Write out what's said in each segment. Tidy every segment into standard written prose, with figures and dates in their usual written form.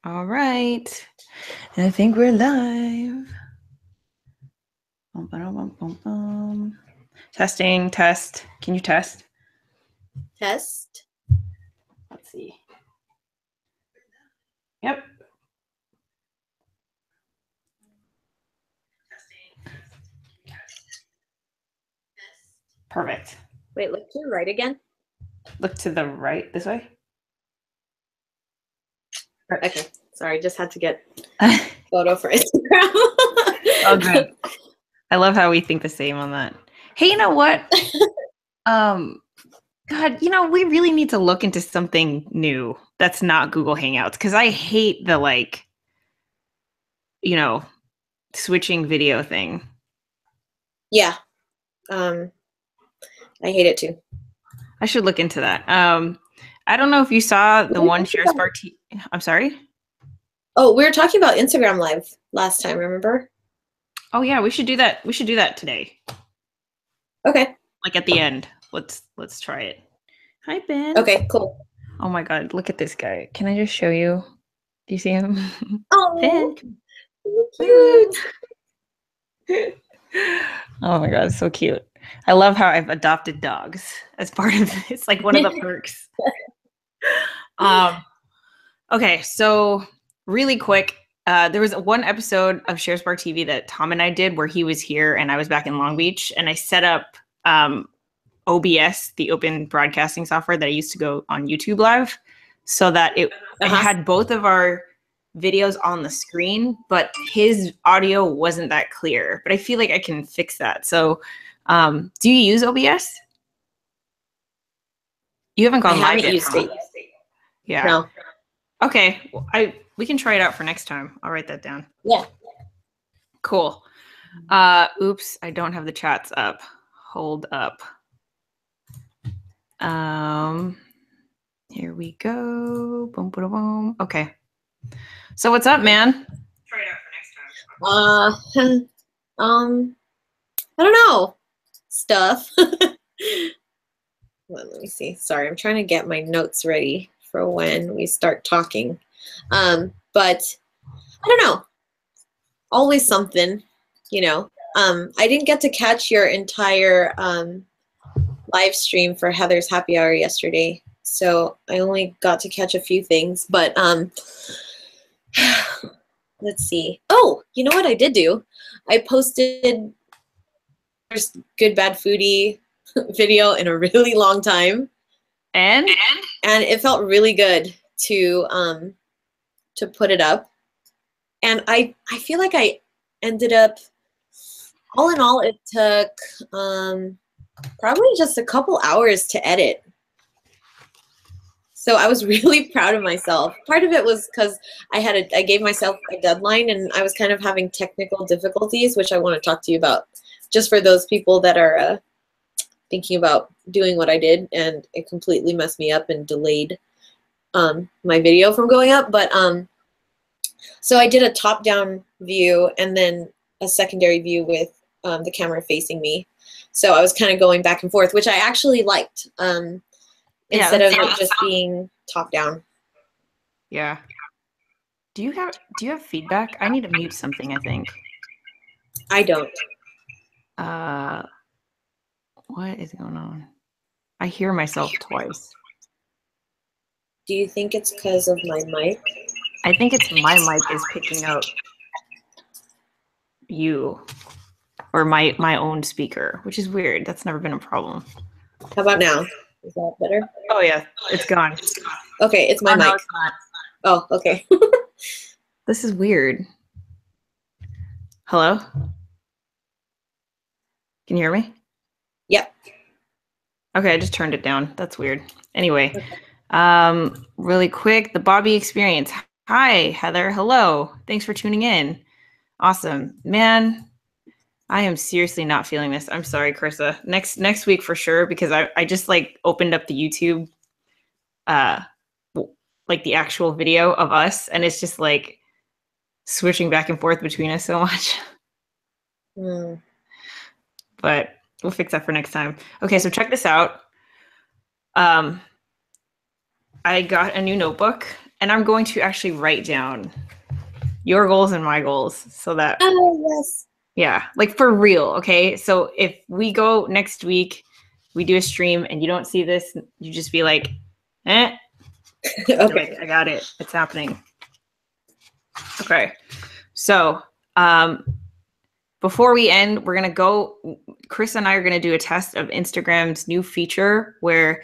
All right. And I think we're live. Bum, bum, bum, bum. Testing, test. Can you test? Test. Let's see. Yep. Perfect. Wait, look to the right again. Look to the right this way. Okay. Sorry, just had to get photo for Instagram. Oh, good. I love how we think the same on that. Hey, you know what? God, you know, we really need to look into something new that's not Google Hangouts, because I hate the, like, you know, switching video thing. Yeah. I hate it too. I should look into that. I don't know if you saw the one Sharespark. I'm sorry? Oh, we were talking about Instagram Live last time, remember? Oh yeah, we should do that. We should do that today. Okay. Like at the end. Let's try it. Hi, Ben. Okay, cool. Oh my God, look at this guy. Can I just show you? Do you see him? Oh, Ben. cute. Oh my God, so cute. I love how I've adopted dogs as part of this. It's like one of the perks. Okay, so really quick, there was one episode of Sharespark TV that Tom and I did where he was here and I was back in Long Beach, and I set up OBS, the open broadcasting software that I used to go on YouTube Live, so that it had both of our videos on the screen, but his audio wasn't that clear. But I feel like I can fix that. So do you use OBS? You haven't gone live yet, used it. Yeah. No. Okay. Well, we can try it out for next time. I'll write that down. Yeah. Cool. Oops, I don't have the chats up. Hold up. Here we go. Boom, boom, boom. Okay. So what's up, man? Try it out for next time. I don't know. Stuff. Well, let me see. Sorry, I'm trying to get my notes ready for when we start talking. But I don't know. Always something, you know. I didn't get to catch your entire live stream for Heather's happy hour yesterday, so I only got to catch a few things. But let's see. Oh, you know what I did do? I posted first Good Bad Foodie video in a really long time, and it felt really good to put it up. And I feel like I ended up, all in all, it took probably just a couple hours to edit. So I was really proud of myself. Part of it was because I gave myself a deadline, and I was kind of having technical difficulties, which I want to talk to you about, just for those people that are thinking about doing what I did, and it completely messed me up and delayed my video from going up. But so I did a top-down view and then a secondary view with the camera facing me. So I was kind of going back and forth, which I actually liked, instead of it just being top-down. Yeah. Do you have feedback? I need to mute something, I think. I don't. What is going on? I hear myself twice. Do you think it's because of my mic? I think it's my mic is picking up you or my own speaker, which is weird. That's never been a problem. How about now? Is that better? Oh yeah, it's gone. Okay, it's my mic. No, it's not. Oh, okay. This is weird. Hello? Can you hear me? Yep. Okay, I just turned it down. That's weird. Anyway, really quick, the Bobby experience. Hi, Heather. Hello. Thanks for tuning in. Awesome. Man, I am seriously not feeling this. I'm sorry, Carissa. Next week for sure, because I just like opened up the YouTube, like the actual video of us, and it's just like switching back and forth between us so much. But we'll fix that for next time. Okay, so check this out. I got a new notebook. And I'm going to actually write down your goals and my goals so that, oh yes, yeah, like for real. Okay. So if we go next week, we do a stream and you don't see this, you just be like, eh. okay. Like, I got it. It's happening. Okay. So before we end, we're going to go, Chris and I are going to do a test of Instagram's new feature where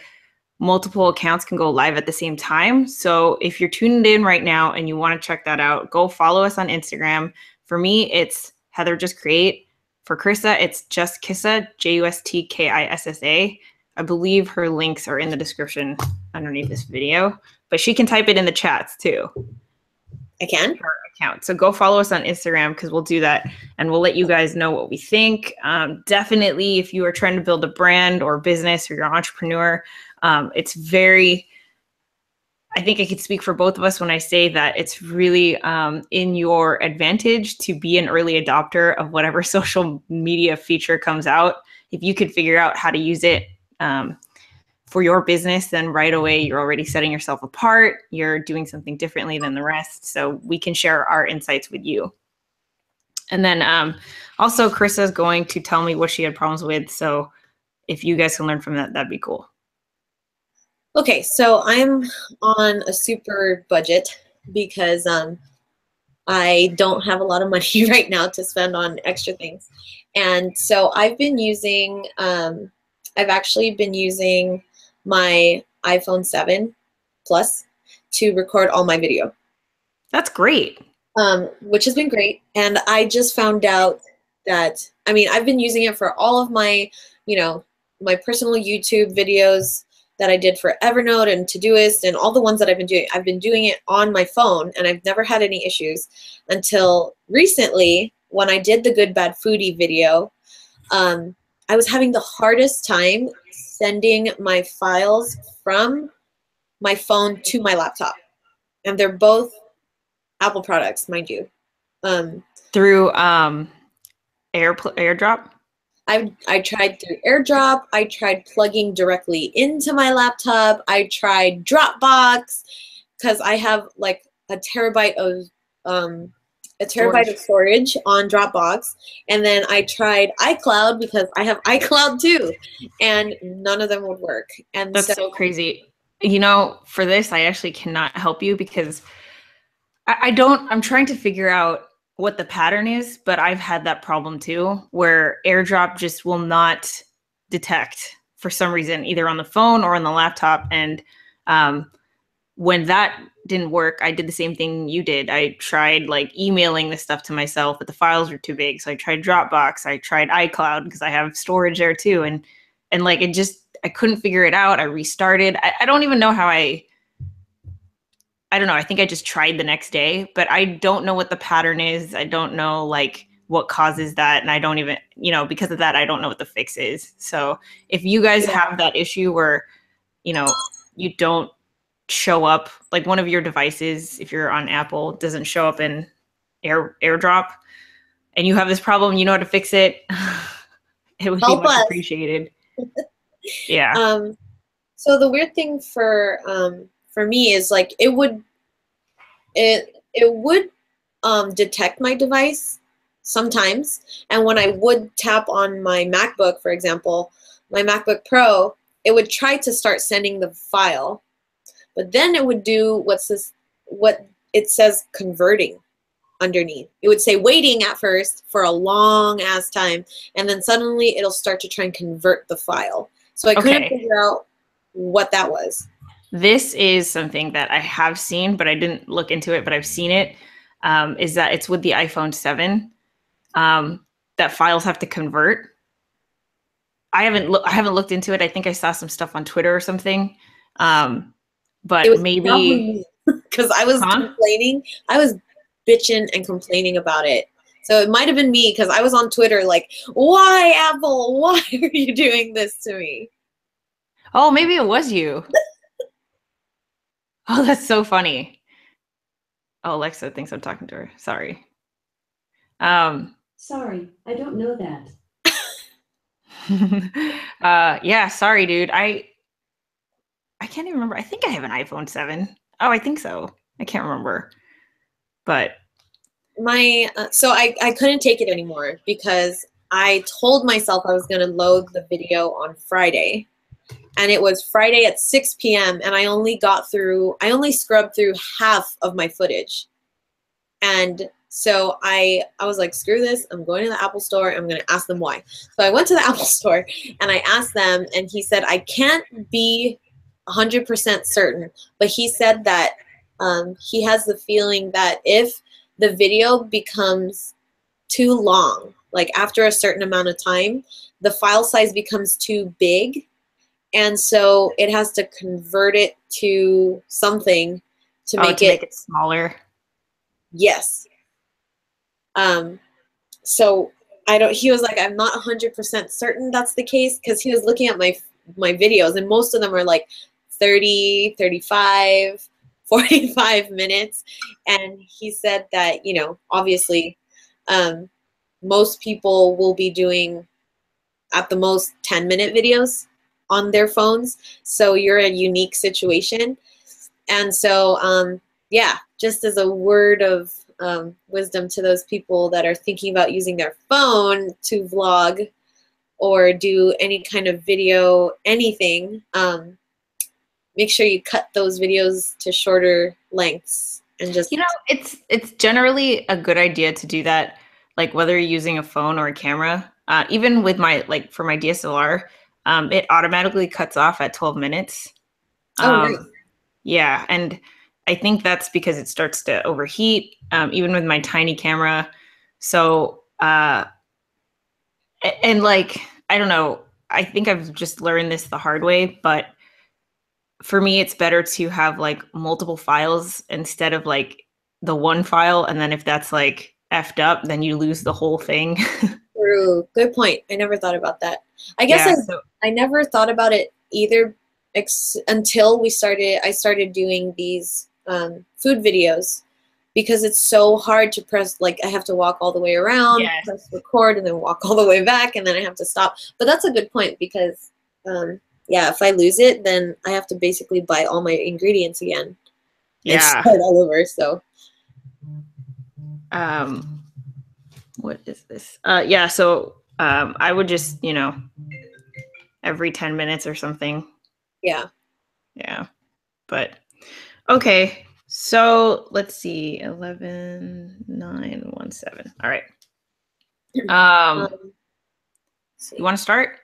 multiple accounts can go live at the same time. So if you're tuned in right now and you want to check that out, go follow us on Instagram. For me, it's HeatherJustCreate. For Krissa, it's justkissa, JUSTKISSA. I believe her links are in the description underneath this video, but she can type it in the chats too. I can. Her account. So go follow us on Instagram because we'll do that and we'll let you guys know what we think. Definitely, if you are trying to build a brand or business or you're an entrepreneur, it's very, I think I could speak for both of us when I say that it's really in your advantage to be an early adopter of whatever social media feature comes out. If you could figure out how to use it for your business, then right away you're already setting yourself apart. You're doing something differently than the rest. So we can share our insights with you. And then also Krissa is going to tell me what she had problems with. So if you guys can learn from that, that'd be cool. Okay, so I'm on a super budget because I don't have a lot of money right now to spend on extra things. And so I've been using, I've actually been using my iPhone 7 Plus to record all my video. That's great. Which has been great. And I just found out that, I mean, I've been using it for all of my, you know, my personal YouTube videos that I did for Evernote and Todoist and all the ones that I've been doing it on my phone, and I've never had any issues until recently when I did the Good Bad Foodie video. I was having the hardest time sending my files from my phone to my laptop, and they're both Apple products, mind you. Through AirDrop? I tried through AirDrop. I tried plugging directly into my laptop. I tried Dropbox because I have like a terabyte of storage on Dropbox. And then I tried iCloud because I have iCloud too, and none of them would work. And that's so crazy. You know, for this, I actually cannot help you because I'm trying to figure out what the pattern is, but I've had that problem too, where AirDrop just will not detect for some reason, either on the phone or on the laptop. And when that didn't work, I did the same thing you did. I tried like emailing this stuff to myself, but the files were too big. So I tried Dropbox. I tried iCloud because I have storage there too. And like, I couldn't figure it out. I restarted. I don't even know how I don't know. I think I just tried the next day, but I don't know what the pattern is. I don't know like what causes that. And I don't even, you know, because of that, I don't know what the fix is. So if you guys have that issue where, you know, you don't show up, like one of your devices, if you're on Apple, doesn't show up in AirDrop and you have this problem, you know how to fix it, it would be much appreciated. Yeah. So the weird thing for me is like it would detect my device sometimes, and when I would tap on my MacBook, for example, my MacBook Pro, it would try to start sending the file, but then it would do what it says converting underneath. It would say waiting at first for a long ass time, and then suddenly it'll start to try and convert the file. So I couldn't figure out what that was. This is something that I have seen, but I didn't look into it, but I've seen it, is that it's with the iPhone 7 that files have to convert. I haven't looked into it. I think I saw some stuff on Twitter or something. But maybe because I was complaining. I was bitching and complaining about it. So it might have been me because I was on Twitter like, why Apple? Why are you doing this to me? Oh, maybe it was you. Oh, that's so funny. Oh, Alexa thinks I'm talking to her. Sorry. Sorry, I don't know that. Yeah, sorry, dude. I can't even remember. I think I have an iPhone 7. Oh, I think so. I can't remember, but my so I couldn't take it anymore because I told myself I was going to load the video on Friday, and it was Friday at 6 p.m. and I only scrubbed through half of my footage. And so I was like, screw this, I'm going to the Apple store, I'm going to ask them why. So I went to the Apple store and I asked them, and he said, I can't be 100% certain, but he said that he has the feeling that if the video becomes too long, like after a certain amount of time, the file size becomes too big, and so it has to convert it to something to make it smaller. Yes. So he was like, I'm not 100% certain that's the case, because he was looking at my videos, and most of them are like 30, 35, 45 minutes. And he said that, you know, obviously, most people will be doing at the most 10-minute videos on their phones. So you're a unique situation. And so, yeah, just as a word of wisdom to those people that are thinking about using their phone to vlog or do any kind of video, anything, make sure you cut those videos to shorter lengths and just, you know, it's generally a good idea to do that, like whether you're using a phone or a camera. Even with my, like for my DSLR, it automatically cuts off at 12 minutes. nice. Yeah, and I think that's because it starts to overheat, even with my tiny camera. So, and like, I don't know, I think I've just learned this the hard way, but for me, it's better to have like multiple files instead of like the one file. And then if that's like effed up, then you lose the whole thing. True. Good point. I never thought about that. I guess Yeah, I never thought about it either until I started doing these food videos, because it's so hard to press, like I have to walk all the way around, yes. press record, and then walk all the way back, and then I have to stop. But that's a good point, because yeah, if I lose it, then I have to basically buy all my ingredients again and start all over. So what is this? Yeah, so I would just, you know, every 10 minutes or something. yeah. Yeah. But okay. So let's see. 11:9:17. All right. You want to start?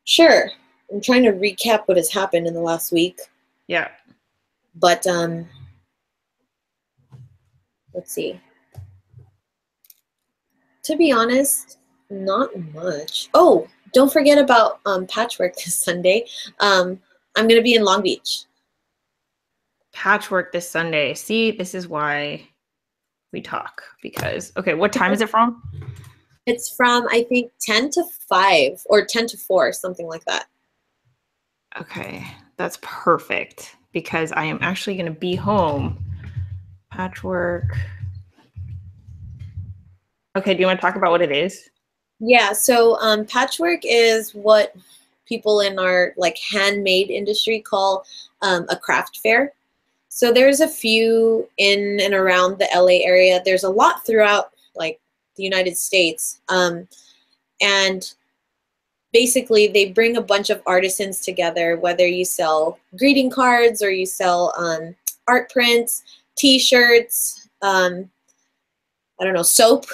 Sure. I'm trying to recap what has happened in the last week. Yeah. But let's see. To be honest, not much. Oh, don't forget about Patchwork this Sunday. I'm going to be in Long Beach. Patchwork this Sunday. See, this is why we talk, because, okay, what time is it from? It's from, I think, 10 to 5 or 10 to 4, something like that. Okay, that's perfect, because I am actually going to be home. Patchwork. Okay, do you want to talk about what it is? Yeah, so patchwork is what people in our like handmade industry call a craft fair. So there's a few in and around the LA area. There's a lot throughout like the United States. And basically they bring a bunch of artisans together, whether you sell greeting cards or you sell art prints, t-shirts, I don't know, soap,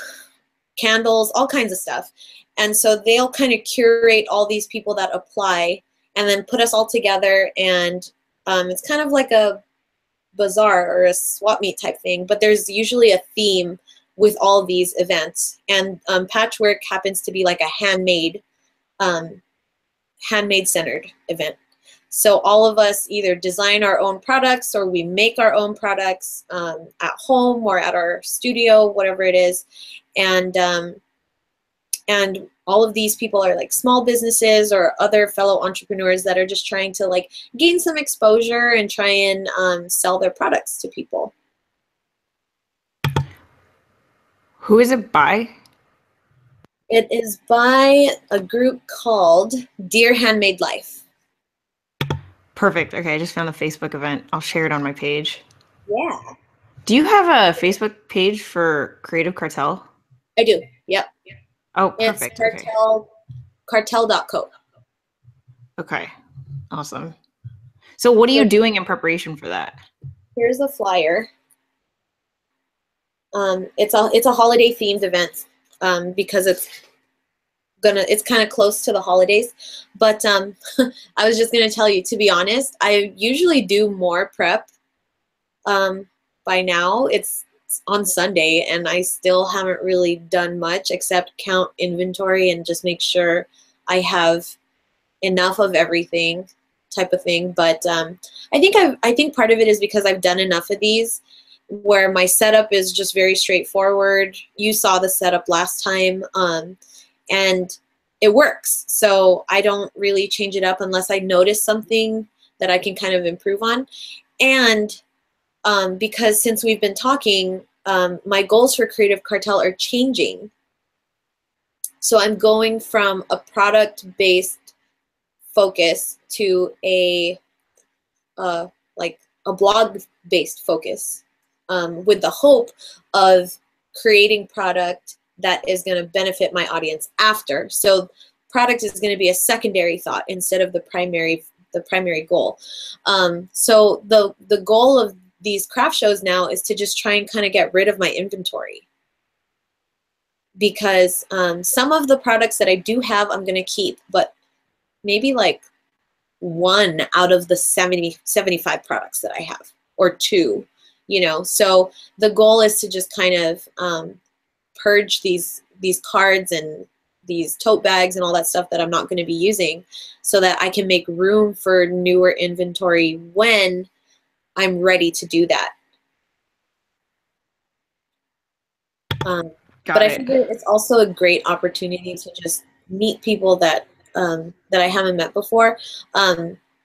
candles, all kinds of stuff. And so they'll kind of curate all these people that apply and then put us all together, and it's kind of like a bazaar or a swap meet type thing, but there's usually a theme with all these events. And patchwork happens to be like a handmade centered event. So all of us either design our own products or we make our own products at home or at our studio, whatever it is. And all of these people are like small businesses or other fellow entrepreneurs that are just trying to like gain some exposure and try and sell their products to people. Who is it by? It is by a group called Dear Handmade Life. Perfect. Okay, I just found the Facebook event. I'll share it on my page. Yeah, Do you have a Facebook page for Creative Cartel? I do. Yep. Oh, It's perfect. Okay. cartel.co. Okay. Awesome. So what are you doing in preparation for that? Here's a flyer. It's a holiday themed event because it's kind of close to the holidays. But I was just gonna tell you, to be honest, I usually do more prep. By now it's on Sunday and I still haven't really done much except count inventory and just make sure I have enough of everything type of thing. But I think part of it is because I've done enough of these where my setup is just very straightforward. You saw the setup last time, and it works. So I don't really change it up unless I notice something that I can kind of improve on. And because since we've been talking, my goals for Creative Cartel are changing. So I'm going from a product-based focus to a like a blog-based focus, with the hope of creating product that is going to benefit my audience after. So product is going to be a secondary thought instead of the primary goal. So the goal of these craft shows now is to just try and kind of get rid of my inventory, because some of the products that I do have I'm going to keep, but maybe like one out of the 75 products that I have, or two, you know. So the goal is to just kind of purge these cards and these tote bags and all that stuff that I'm not going to be using, so that I can make room for newer inventory when I'm ready to do that. But I figure it's also a great opportunity to just meet people that that I haven't met before.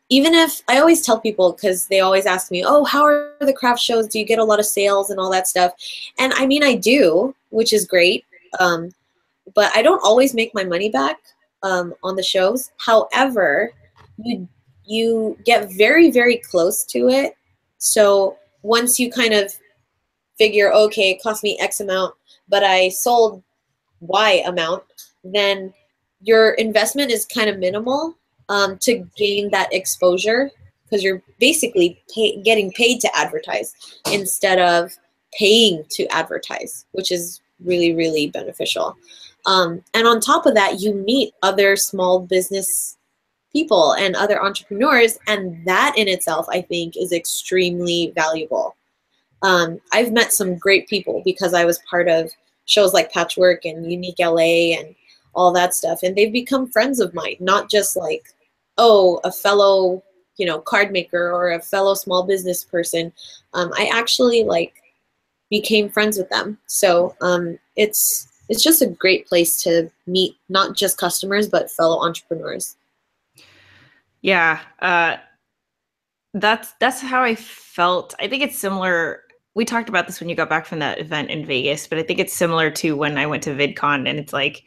Even if I always tell people, because they always ask me, oh, how are the craft shows? Do you get a lot of sales and all that stuff? And I mean, I do, which is great. But I don't always make my money back on the shows. However, you get very, very close to it. So once you kind of figure, okay, it cost me X amount, but I sold Y amount, then your investment is kind of minimal to gain that exposure, because you're basically getting paid to advertise instead of paying to advertise, which is really, really beneficial. And on top of that, you meet other small business people and other entrepreneurs, and that in itself, I think, is extremely valuable. I've met some great people because I was part of shows like Patchwork and Unique LA and all that stuff, and they've become friends of mine, not just like, oh, a fellow, you know, card maker or a fellow small business person. I actually like became friends with them. So it's just a great place to meet not just customers but fellow entrepreneurs. Yeah, that's how I felt. I think it's similar. We talked about this when you got back from that event in Vegas, but I think it's similar to when I went to VidCon, and it's like,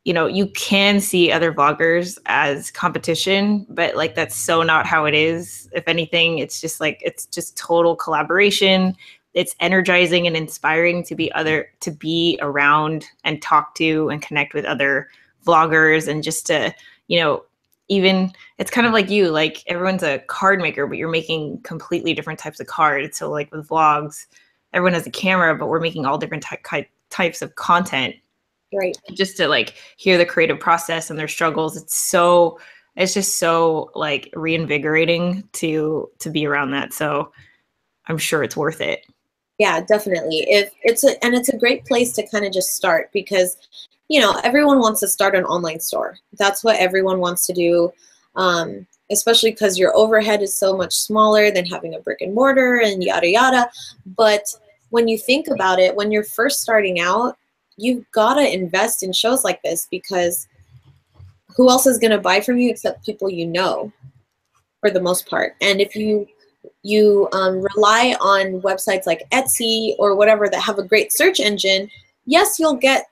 you know, you can see other vloggers as competition, but like that's so not how it is. If anything, it's just like, it's just total collaboration. It's energizing and inspiring to be around and talk to and connect with other vloggers, and just to, you know, even it's kind of like you, like everyone's a card maker, but you're making completely different types of cards. So like with vlogs, everyone has a camera, but we're making all different types of content. Right. Just to like hear the creative process and their struggles. It's just so like reinvigorating to be around that. So I'm sure it's worth it. Yeah, definitely. It's a great place to kind of just start, because, you know, everyone wants to start an online store. That's what everyone wants to do. Especially because your overhead is so much smaller than having a brick and mortar and yada yada. But when you think about it, when you're first starting out, you've got to invest in shows like this, because who else is going to buy from you except people you know, for the most part. And if you rely on websites like Etsy or whatever that have a great search engine, yes, you'll get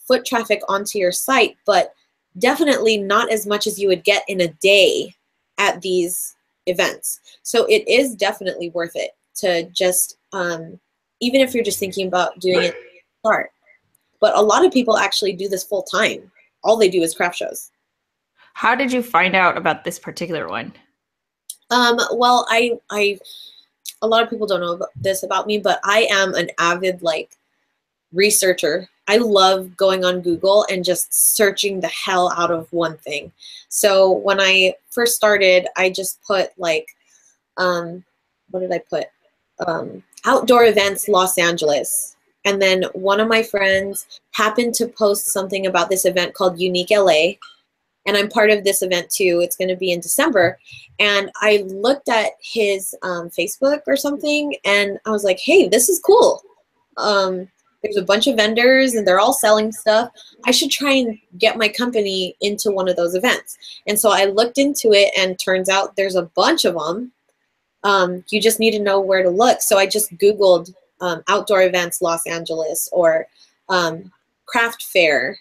foot traffic onto your site, but definitely not as much as you would get in a day at these events. So it is definitely worth it. to just, even if you're just thinking about doing it, start. But a lot of people actually do this full time. All they do is craft shows. How did you find out about this particular one? Well, a lot of people don't know this about me, but I am an avid researcher. I love going on Google and just searching the hell out of one thing. So when I first started, I just put what did I put? Outdoor events, Los Angeles. And then one of my friends happened to post something about this event called Unique LA. And I'm part of this event too. It's going to be in December. And I looked at his Facebook or something, and I was like, hey, this is cool. There's a bunch of vendors and they're all selling stuff. I should try and get my company into one of those events. And so I looked into it, and turns out there's a bunch of them. You just need to know where to look. So I just Googled outdoor events Los Angeles, or craft fair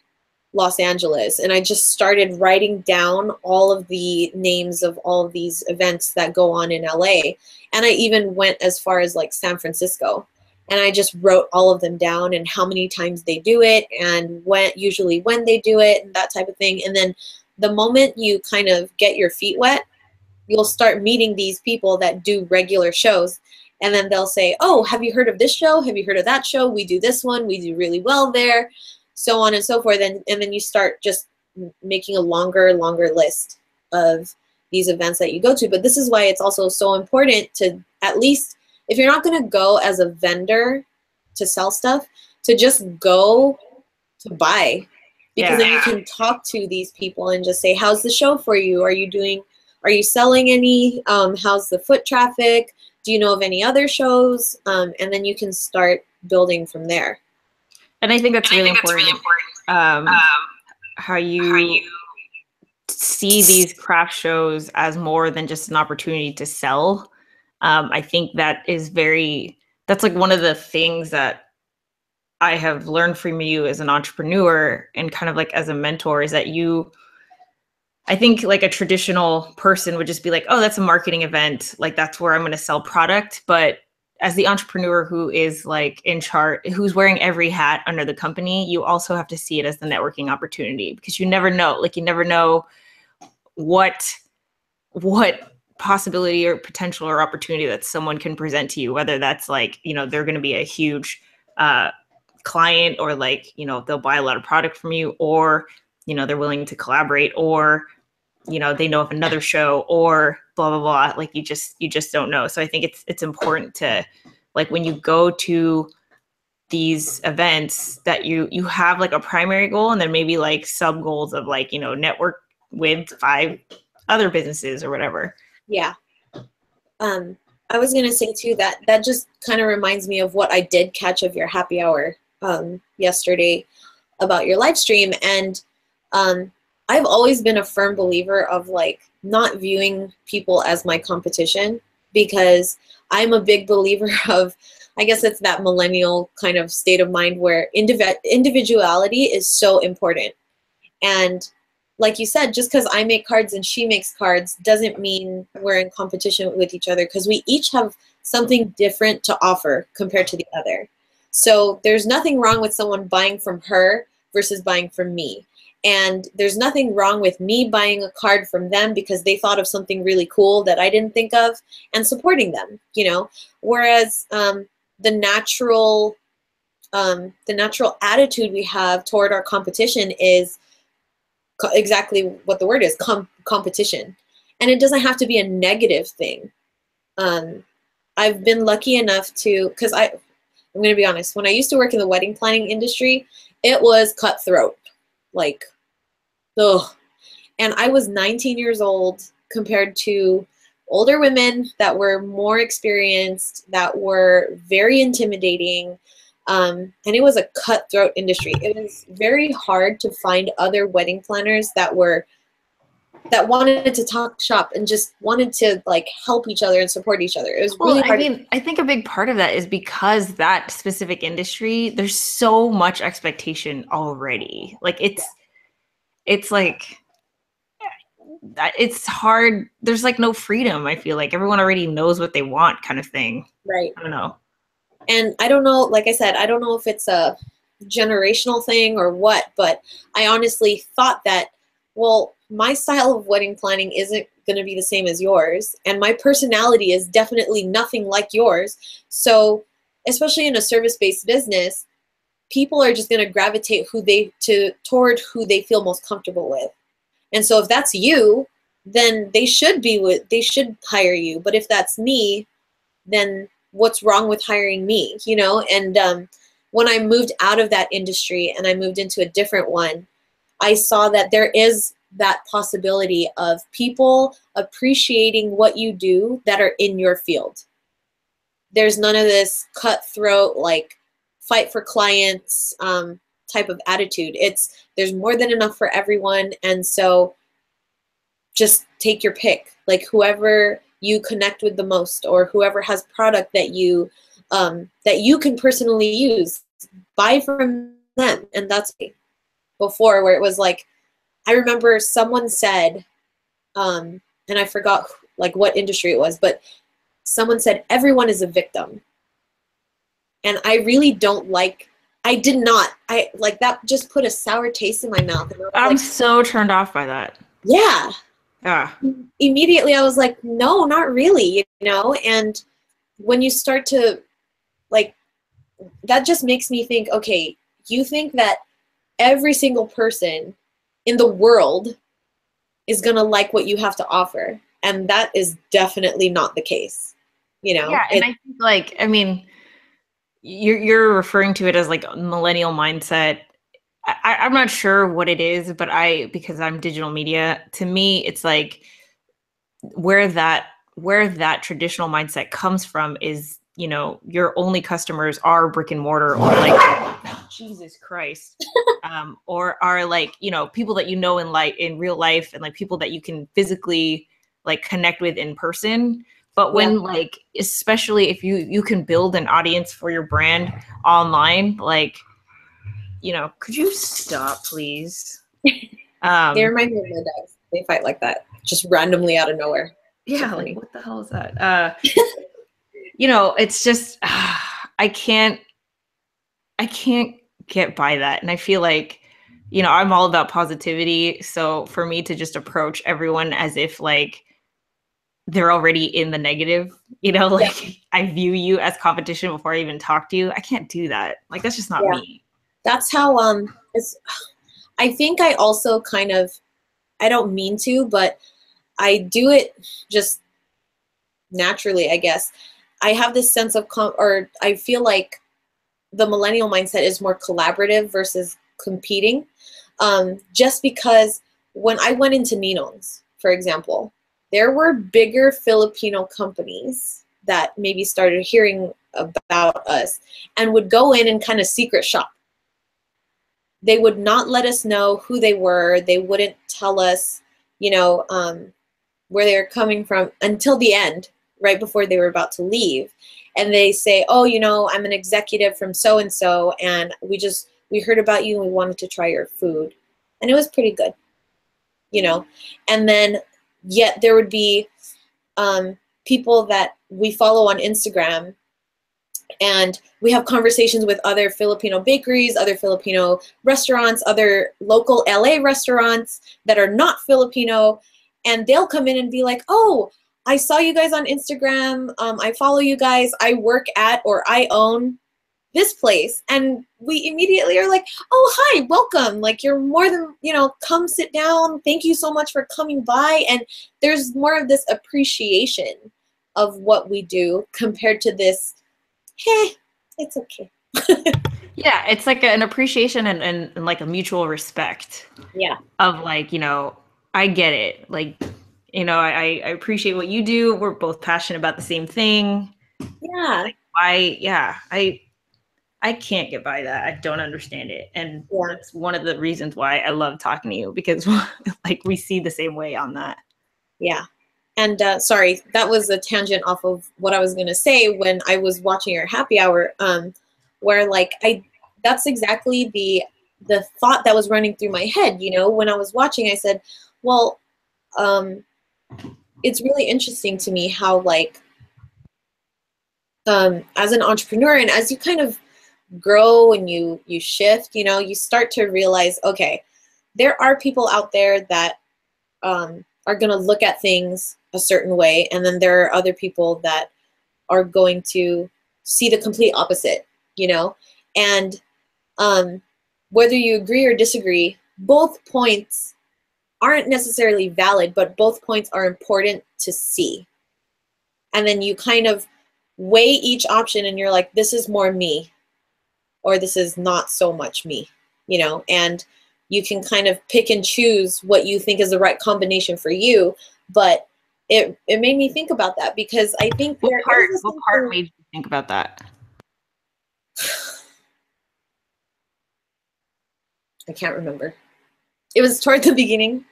Los Angeles, and I just started writing down all of the names of all of these events that go on in LA. And I even went as far as San Francisco, and I just wrote all of them down and how many times they do it, and usually when they do it, and that type of thing. And then the moment you kind of get your feet wet, you'll start meeting these people that do regular shows. And then they'll say, oh, have you heard of this show? Have you heard of that show? We do this one. We do really well there. So on and so forth. And then you start just making a longer list of these events that you go to. But this is why it's also so important to, at least, if you're not going to go as a vendor to sell stuff, to just go to buy. Because then you can talk to these people and just say, how's the show for you? Are you selling any? How's the foot traffic? Do you know of any other shows? And then you can start building from there. And I think that's really important. How you see these craft shows as more than just an opportunity to sell. I think that's one of the things that I have learned from you as an entrepreneur and kind of as a mentor, is that I think a traditional person would just be like, oh, that's a marketing event. That's where I'm going to sell product. But as the entrepreneur who is in charge, who's wearing every hat under the company, you also have to see it as the networking opportunity, because you never know, you never know what possibility or potential or opportunity that someone can present to you, whether that's they're going to be a huge client, or they'll buy a lot of product from you, or they're willing to collaborate, or they know of another show, or blah, blah, blah. You just don't know. So I think it's important to, when you go to these events, that you have a primary goal, and then maybe sub goals of network with 5 other businesses or whatever. Yeah. I was going to say too, that just kind of reminds me of what I did catch of your happy hour yesterday about your live stream. And I've always been a firm believer of not viewing people as my competition, because I'm a big believer of, I guess it's that millennial kind of state of mind where individuality is so important. And like you said, just because I make cards and she makes cards doesn't mean we're in competition with each other, because we each have something different to offer compared to the other. So there's nothing wrong with someone buying from her versus buying from me. And there's nothing wrong with me buying a card from them because they thought of something really cool that I didn't think of, and supporting them, Whereas the natural attitude we have toward our competition is exactly what the word is, competition. And it doesn't have to be a negative thing. I've been lucky enough to, because I'm going to be honest, when I used to work in the wedding planning industry, it was cutthroat. Ugh. And I was 19 years old compared to older women that were more experienced, that were very intimidating. And it was a cutthroat industry. It was very hard to find other wedding planners that wanted to talk shop and just wanted to help each other and support each other. It was really hard. I think a big part of that is because that specific industry, there's so much expectation already. It's it's hard. There's like no freedom. I feel like everyone already knows what they want, kind of thing. Right. I don't know. And I don't know, like I said, I don't know if it's a generational thing or what, but I honestly thought that, well, my style of wedding planning isn't going to be the same as yours, and my personality is definitely nothing like yours. So especially in a service-based business, people are just going to gravitate toward who they feel most comfortable with. And so if that's you, then they should hire you. But if that's me, then what's wrong with hiring me, you know? And when I moved out of that industry and I moved into a different one, I saw that there is that possibility of people appreciating what you do that are in your field. There's none of this cutthroat, like fight for clients type of attitude. There's more than enough for everyone. And so just take your pick, like whoever you connect with the most, or whoever has product that you can personally use, buy from them. And that's before, where it was like, I remember someone said, and I forgot like what industry it was, but someone said everyone is a victim. And I really don't like, I like that just put a sour taste in my mouth. And I'm like, so turned off by that. Yeah. Yeah. Immediately I was like, no, not really, you know? And when you start to, like, that just makes me think, okay, you think that every single person in the world is going to like what you have to offer. And that is definitely not the case, you know? Yeah, and I think, like, I mean, you're referring to it as like a millennial mindset. I'm not sure what it is, but because I'm digital media, to me, it's like where that traditional mindset comes from is, you know, your only customers are brick and mortar, or like, Jesus Christ, or are like, you know, people that you know in real life, and like people that you can physically like connect with in person. But when like, especially if you can build an audience for your brand online, like, you know, could you stop, please? They remind me of my dogs. They fight like that, just randomly out of nowhere. Yeah, so like, what the hell is that? You know, it's just, I can't get by that. And I feel like, you know, I'm all about positivity. So for me to just approach everyone as if like they're already in the negative, you know, like I view you as competition before I even talk to you, I can't do that. Like, that's just not me. That's how, I think I also kind of, I don't mean to, but I do it just naturally, I guess. I have this sense of, or I feel like the millennial mindset is more collaborative versus competing. Just because when I went into Ninong's, for example, there were bigger Filipino companies that maybe started hearing about us and would go in and kind of secret shop. They would not let us know who they were. They wouldn't tell us, you know, where they were coming from until the end, right before they were about to leave. And they say, oh, you know, I'm an executive from so-and-so, and we heard about you and we wanted to try your food. And it was pretty good, you know. And then yet there would be people that we follow on Instagram, and we have conversations with other Filipino bakeries, other Filipino restaurants, other local LA restaurants that are not Filipino, and they'll come in and be like, oh, I saw you guys on Instagram, I follow you guys, I work at or I own this place. And we immediately are like, oh, hi, welcome. Like, you're more than, you know, come sit down. Thank you so much for coming by. And there's more of this appreciation of what we do compared to this, hey, it's okay. Yeah, it's like an appreciation and like a mutual respect. Yeah. Of like, you know, I get it. Like, you know, I appreciate what you do. We're both passionate about the same thing. Yeah. Like, I can't get by that. I don't understand it. And that's one of the reasons why I love talking to you, because like we see the same way on that. Yeah. And sorry, that was a tangent off of what I was going to say when I was watching your happy hour, where like that's exactly the thought that was running through my head. You know, when I was watching, I said, well, it's really interesting to me how, like, as an entrepreneur and as you kind of grow and you shift, you know, you start to realize, okay, there are people out there that are going to look at things a certain way, and then there are other people that are going to see the complete opposite, you know? And whether you agree or disagree, both points aren't necessarily valid, but both points are important to see. And then you kind of weigh each option and you're like, this is more me, or this is not so much me, you know? And you can kind of pick and choose what you think is the right combination for you. But it made me think about that, because I think what part made you think about that? I can't remember. It was toward the beginning,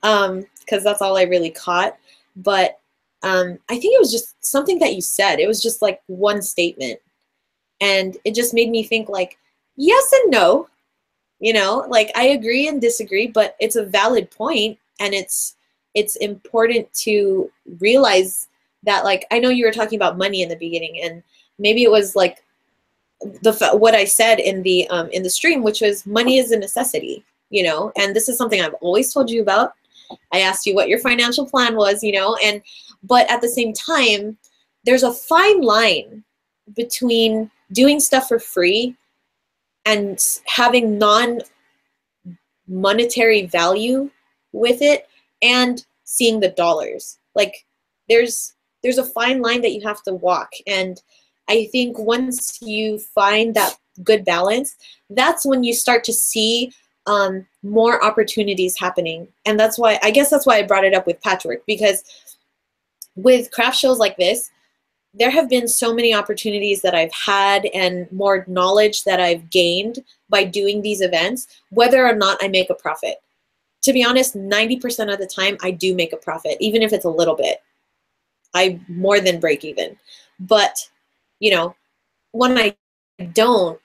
because that's all I really caught. But I think it was just something that you said. It was just like one statement. And it just made me think, like, yes and no. You know, like, I agree and disagree, but it's a valid point, and it's important to realize that, like, I know you were talking about money in the beginning, and maybe it was like what I said in the stream, which was money is a necessity, you know, and this is something I've always told you about. I asked you what your financial plan was, you know, but at the same time, there's a fine line between doing stuff for free and having non-monetary value with it and seeing the dollars. Like, there's a fine line that you have to walk. And I think once you find that good balance, that's when you start to see more opportunities happening. And that's why, I guess that's why I brought it up with patchwork, because with craft shows like this, there have been so many opportunities that I've had and more knowledge that I've gained by doing these events, whether or not I make a profit. To be honest, 90% of the time I do make a profit, even if it's a little bit. I more than break even. But, you know, when I don't,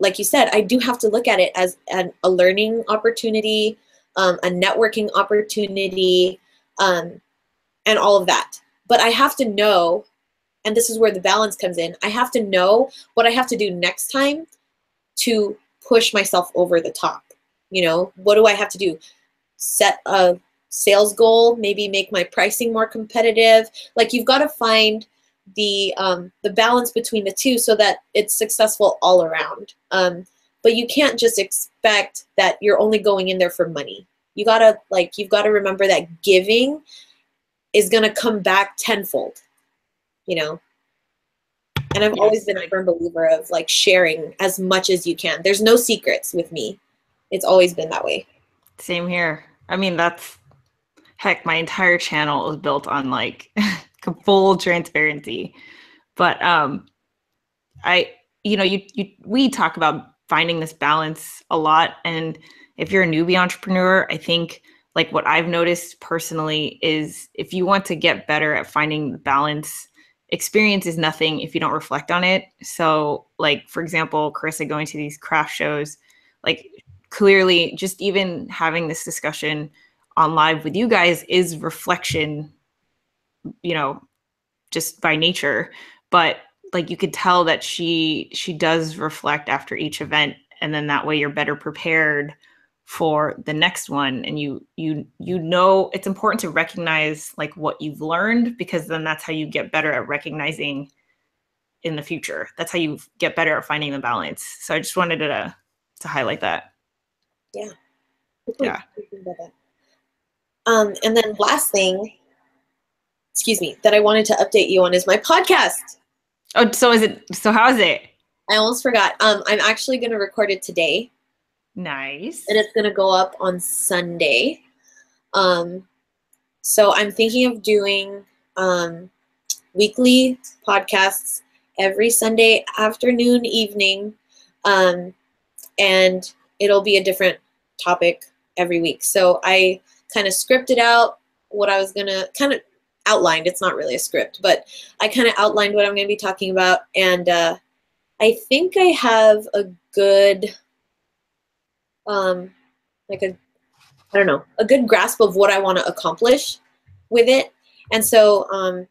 like you said, I do have to look at it as a learning opportunity, a networking opportunity, and all of that. But I have to know, and this is where the balance comes in, I have to know what I have to do next time to push myself over the top. You know, what do I have to do? Set a sales goal, maybe make my pricing more competitive. Like, you've got to find the balance between the two so that it's successful all around. But you can't just expect that you're only going in there for money. You've got to remember that giving is going to come back tenfold, you know? And I've always been a firm believer of, like, sharing as much as you can. There's no secrets with me. It's always been that way. Same here. I mean, heck, my entire channel is built on, like, full transparency. But we talk about finding this balance a lot. And if you're a newbie entrepreneur, I think, like, what I've noticed personally is if you want to get better at finding the balance, experience is nothing if you don't reflect on it. So, like, for example, Carissa going to these craft shows, like, clearly just even having this discussion on live with you guys is reflection, you know, just by nature. But, like, you could tell that she does reflect after each event, and then that way you're better prepared for the next one. And you know, it's important to recognize, like, what you've learned, because then that's how you get better at recognizing in the future. That's how you get better at finding the balance. So I just wanted to highlight that. Yeah. Yeah. And then last thing, excuse me, that I wanted to update you on is my podcast. Oh, so how is it? I almost forgot. I'm actually going to record it today. Nice. And it's going to go up on Sunday. So I'm thinking of doing weekly podcasts every Sunday afternoon, evening, and it'll be a different topic every week. So I kind of scripted out what I was going to kind of outlined. It's not really a script, but I kind of outlined what I'm going to be talking about. And I think I have a good, like a I don't know, a good grasp of what I want to accomplish with it. And so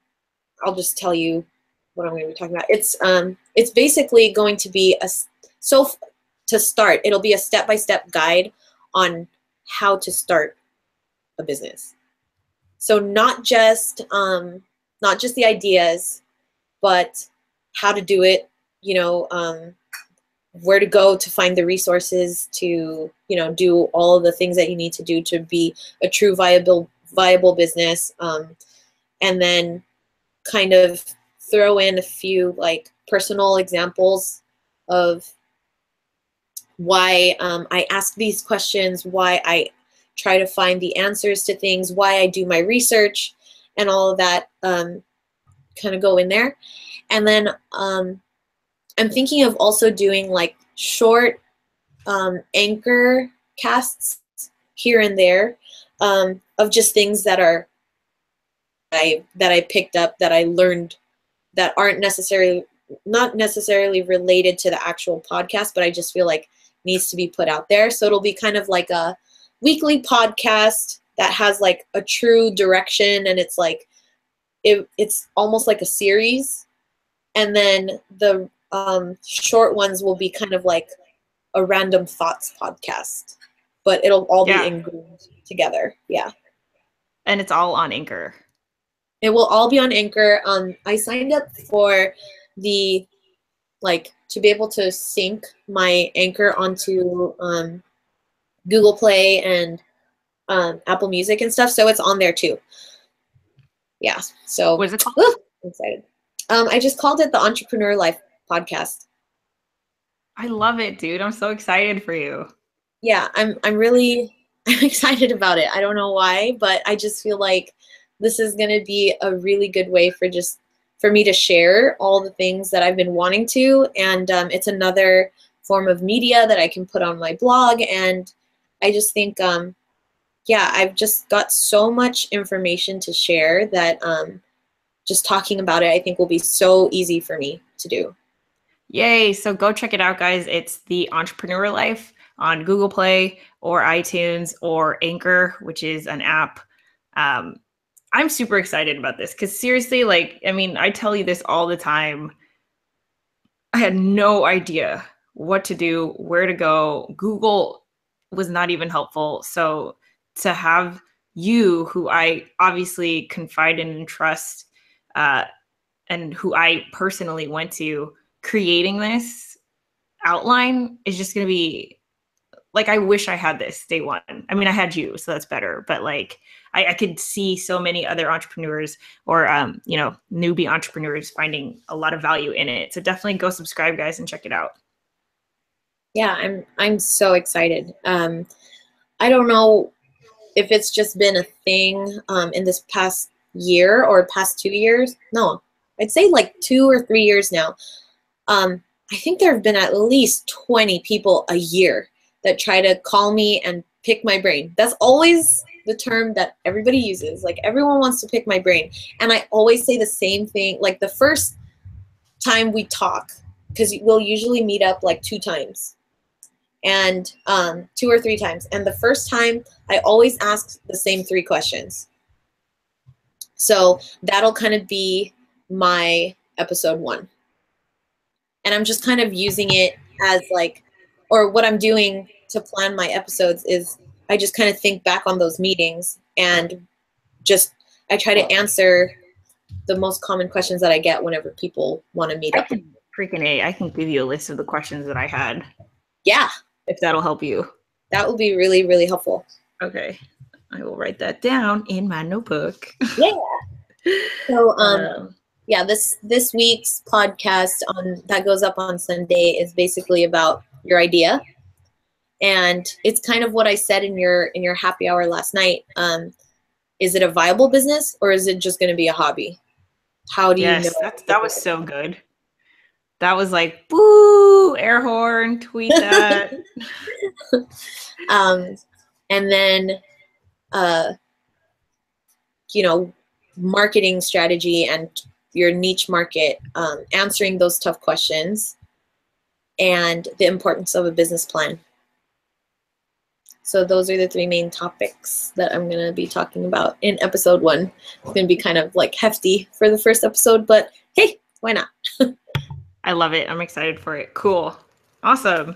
I'll just tell you what I'm going to be talking about. It's basically going to be to start, it'll be a step-by-step guide on how to start a business. So not just the ideas, but how to do it, you know, where to go to find the resources to, you know, do all of the things that you need to do to be a true viable business. And then kind of throw in a few like personal examples of why I ask these questions, why I try to find the answers to things, why I do my research, and all of that kind of go in there. And then I'm thinking of also doing like short anchor casts here and there of just things that I picked up, that I learned, that aren't not necessarily related to the actual podcast, but I just feel like needs to be put out there. So it'll be kind of like a weekly podcast that has like a true direction, and it's like it's almost like a series. And then the short ones will be kind of like a random thoughts podcast, but it'll all be ingrained together. Yeah. And it's all on Anchor. It will all be on Anchor. I signed up for the, like, to be able to sync my Anchor onto Google Play and Apple Music and stuff, so it's on there too. Yeah. So what is it called? I'm excited. I just called it the Entrepreneur Life Podcast. I love it, dude. I'm so excited for you. Yeah, I'm excited about it. I don't know why, but I just feel like this is going to be a really good way for me to share all the things that I've been wanting to. And it's another form of media that I can put on my blog. And I just think, yeah, I've just got so much information to share that just talking about it, I think, will be so easy for me to do. Yay. So go check it out, guys. It's The Entrepreneur Life on Google Play or iTunes or Anchor, which is an app. I'm super excited about this because seriously, like, I mean, I tell you this all the time. I had no idea what to do, where to go. Google was not even helpful. So to have you, who I obviously confide in and trust, and who I personally went to, creating this outline is just going to be like, I wish I had this day one. I mean, I had you, so that's better. But like, I could see so many other entrepreneurs or, you know, newbie entrepreneurs finding a lot of value in it. So definitely go subscribe, guys, and check it out. Yeah, I'm so excited. I don't know if it's just been a thing in this past year or past 2 years. No, I'd say like 2 or 3 years now. I think there have been at least 20 people a year that try to call me and pick my brain. That's always the term that everybody uses. Like, everyone wants to pick my brain. And I always say the same thing. Like, the first time we talk, because we'll usually meet up like 2 times. And 2 or 3 times. And the first time, I always ask the same 3 questions. So that'll kind of be my episode 1. And I'm just kind of using it as like, or what I'm doing to plan my episodes is I just kind of think back on those meetings and just, I try to answer the most common questions that I get whenever people want to meet up. I can give you a list of the questions that I had. Yeah. If that'll help you. That would be really, really helpful. Okay. I will write that down in my notebook. Yeah. So, yeah, this week's podcast that goes up on Sunday is basically about your idea. And it's kind of what I said in your happy hour last night. Is it a viable business, or is it just going to be a hobby? How do you know? That was so good. That was like, boo, air horn, tweet that. And then, you know, marketing strategy and your niche market, answering those tough questions, and the importance of a business plan. So those are the three main topics that I'm going to be talking about in episode 1. It's going to be kind of like hefty for the first episode, but hey, why not? I love it. I'm excited for it. Cool. Awesome.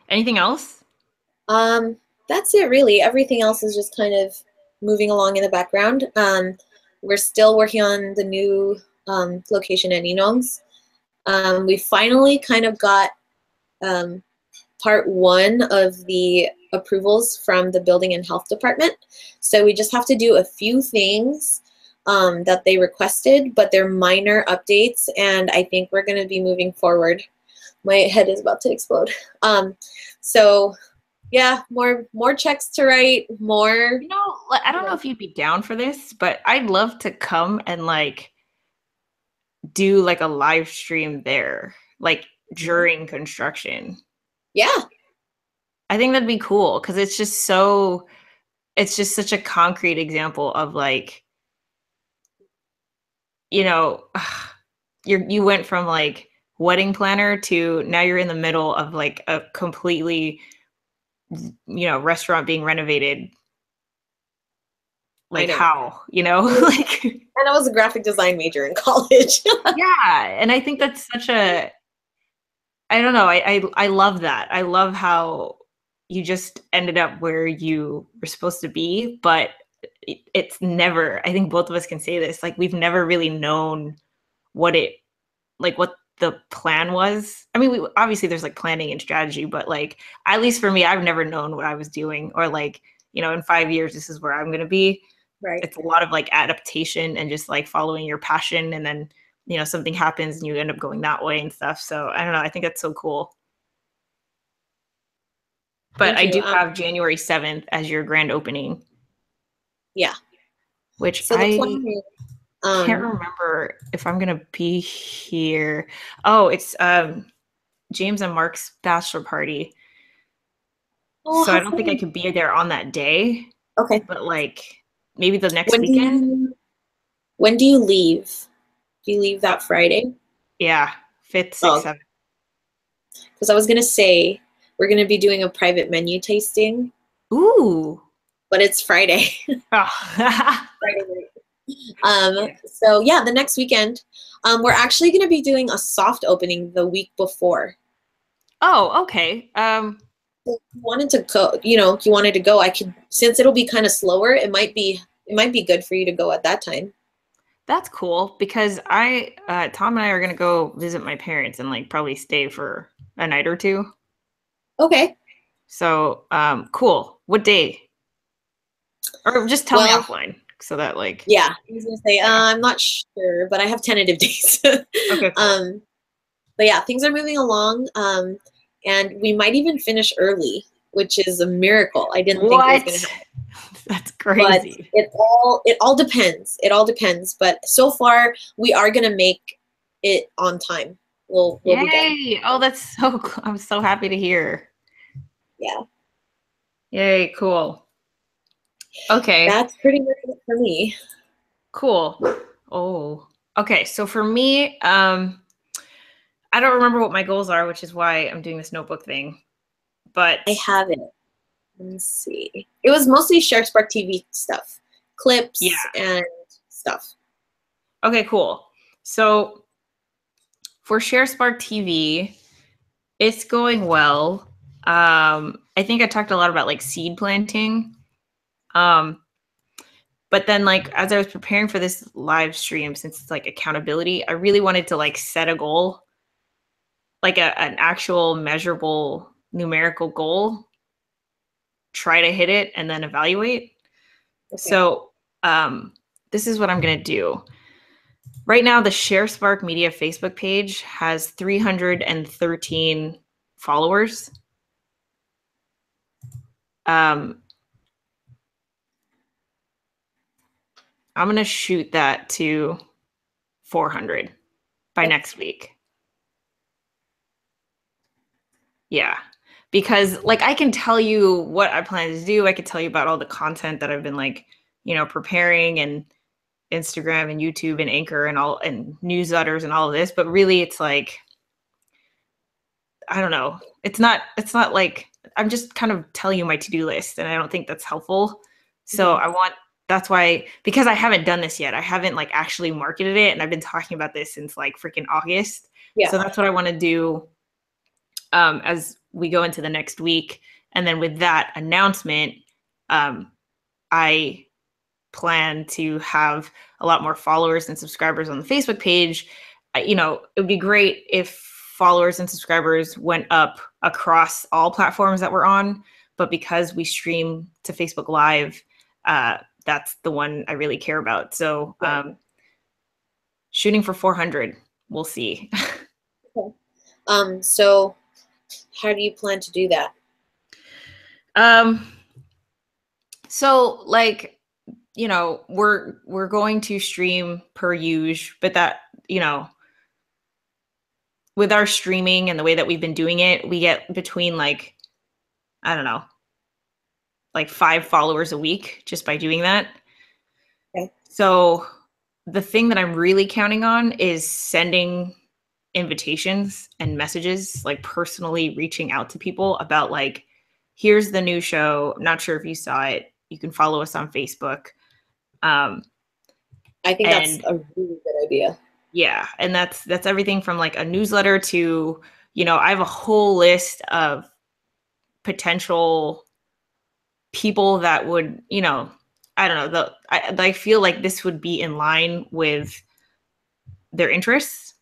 Anything else? That's it really. Everything else is just kind of moving along in the background. We're still working on the new location at Inong's. We finally kind of got part 1 of the approvals from the building and health department. So we just have to do a few things that they requested, but they're minor updates, and I think we're going to be moving forward. My head is about to explode. So yeah, more checks to write, more. You know, I don't know if you'd be down for this, but I'd love to come and like do like a live stream there, like during construction. Yeah. I think that'd be cool because it's just such a concrete example of like, you know, you went from like wedding planner to now you're in the middle of like a completely, you know, restaurant being renovated. Like how, you know, like. And I was a graphic design major in college. Yeah, and I think that's such a, I don't know, I love that. I love how you just ended up where you were supposed to be, but it's never, I think both of us can say this, like we've never really known what the plan was. I mean, obviously there's like planning and strategy, but like, at least for me, I've never known what I was doing or like, you know, in 5 years, this is where I'm going to be. Right. It's a lot of like adaptation and just like following your passion. And then, you know, something happens and you end up going that way and stuff. So I don't know. I think that's so cool. But I do have January 7th as your grand opening. Yeah. Which so I can't remember if I'm going to be here. Oh, it's James and Mark's bachelor party. Oh, so I don't think I could be there on that day. Okay. But like maybe the next weekend. When do you leave? Do you leave that Friday? Yeah, 5th, 6th, 7th. Because I was going to say, we're going to be doing a private menu tasting. Ooh. But it's Friday. Oh. Friday. So yeah, the next weekend. We're actually going to be doing a soft opening the week before. Oh, okay. If you wanted to go, you know, if you wanted to go, I could, since it'll be kind of slower, it might be good for you to go at that time. That's cool because Tom and I are going to go visit my parents and like probably stay for a night or two. Okay. So, cool. What day? Or just tell me offline so that like. Yeah, I was going to say, I'm not sure, but I have tentative days. Okay. Cool. But yeah, things are moving along. And we might even finish early, which is a miracle. I didn't think it was going to happen. That's crazy. But it all depends. It all depends. But so far, we are going to make it on time. We'll be done. Oh, that's so cool. I'm so happy to hear. Yeah. Yay, cool. Okay. That's pretty much it for me. Cool. Oh, okay. So for me, I don't remember what my goals are, which is why I'm doing this notebook thing. But I have it. Let me see. It was mostly Sharespark TV stuff, clips and stuff. Okay, cool. So for Sharespark TV, it's going well. I think I talked a lot about like seed planting. But then like as I was preparing for this live stream, since it's like accountability, I really wanted to like set a goal, like an actual measurable numerical goal, try to hit it and then evaluate. Okay. So this is what I'm going to do. Right now, the Sharespark Media Facebook page has 313 followers. I'm going to shoot that to 400 by next week. Yeah. Because like I can tell you what I plan to do. I could tell you about all the content that I've been like, you know, preparing and Instagram and YouTube and Anchor and all and newsletters and all of this. But really it's like, I don't know. It's not like I'm just kind of telling you my to-do list, and I don't think that's helpful. So that's why, because I haven't done this yet. I haven't like actually marketed it, and I've been talking about this since like freaking August. Yeah. So that's what I want to do as we go into the next week. And then with that announcement, I plan to have a lot more followers and subscribers on the Facebook page. You know, it would be great if followers and subscribers went up across all platforms that we're on, but because we stream to Facebook Live, that's the one I really care about. So shooting for 400, we'll see. Okay. So how do you plan to do that? So like, you know, we're going to stream per usual, but that, you know, with our streaming and the way that we've been doing it, we get between like, I don't know, like 5 followers a week just by doing that. Okay. So the thing that I'm really counting on is sending invitations and messages, like personally reaching out to people about like, here's the new show. I'm not sure if you saw it. You can follow us on Facebook. I think that's a really good idea. Yeah. And that's everything from like a newsletter to, you know, I have a whole list of potential people that would, you know, I don't know, I feel like this would be in line with their interests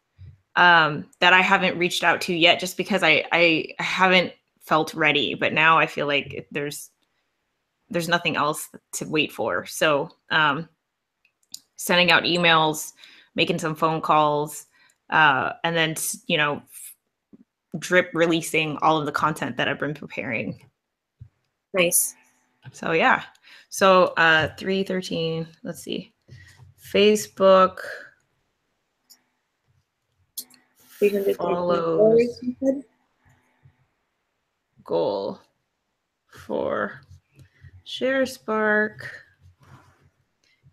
that I haven't reached out to yet, just because I haven't felt ready. But now I feel like there's nothing else to wait for. So sending out emails, making some phone calls, and then, you know, drip releasing all of the content that I've been preparing. Nice. So yeah. So 313, let's see. Facebook 300 follows goal for Sharespark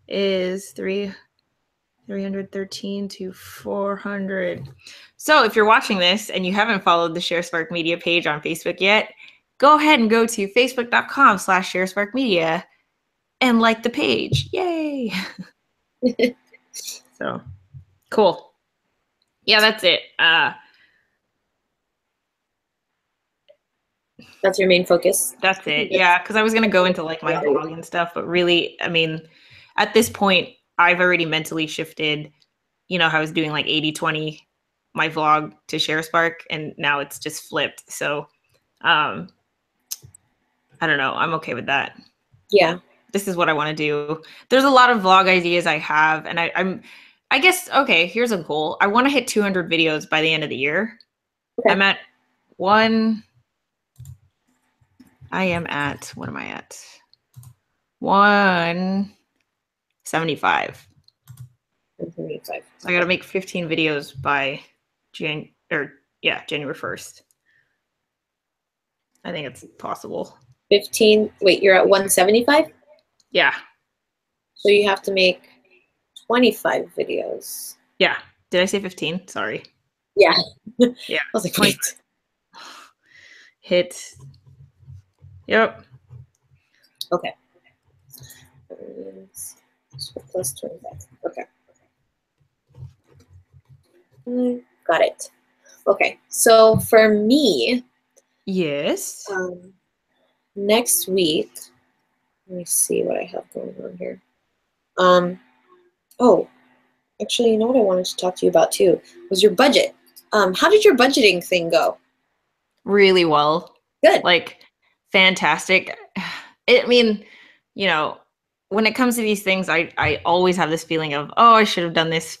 is 313 to 400. So if you're watching this and you haven't followed the Sharespark Media page on Facebook yet, go ahead and go to facebook.com/Sharespark Media and like the page. Yay. So cool. Yeah, that's it. That's your main focus. That's it. Yeah, because I was gonna go into like my blog and stuff, but really, I mean, at this point, I've already mentally shifted. You know, how I was doing like 80-20 my vlog to Sharespark, and now it's just flipped. So I don't know. I'm okay with that. Yeah. This is what I want to do. There's a lot of vlog ideas I have, and I guess, okay, here's a goal. I want to hit 200 videos by the end of the year. Okay. I am at, what am I at? 175. 175. So I got to make 15 videos by January 1st. I think it's possible. 15. Wait, you're at 175? Yeah. So you have to make 25 videos. Yeah. Did I say 15? Sorry. Yeah. Yeah. I was like, wait. Hit. Yep. Okay. Plus 25. Okay. Got it. Okay. So for me, Yes. next week, let me see what I have going on here. Oh, actually, you know what I wanted to talk to you about too was your budget. How did your budgeting thing go? Really well. Good. Like, fantastic. I mean, you know, when it comes to these things, I always have this feeling of, oh, I should have done this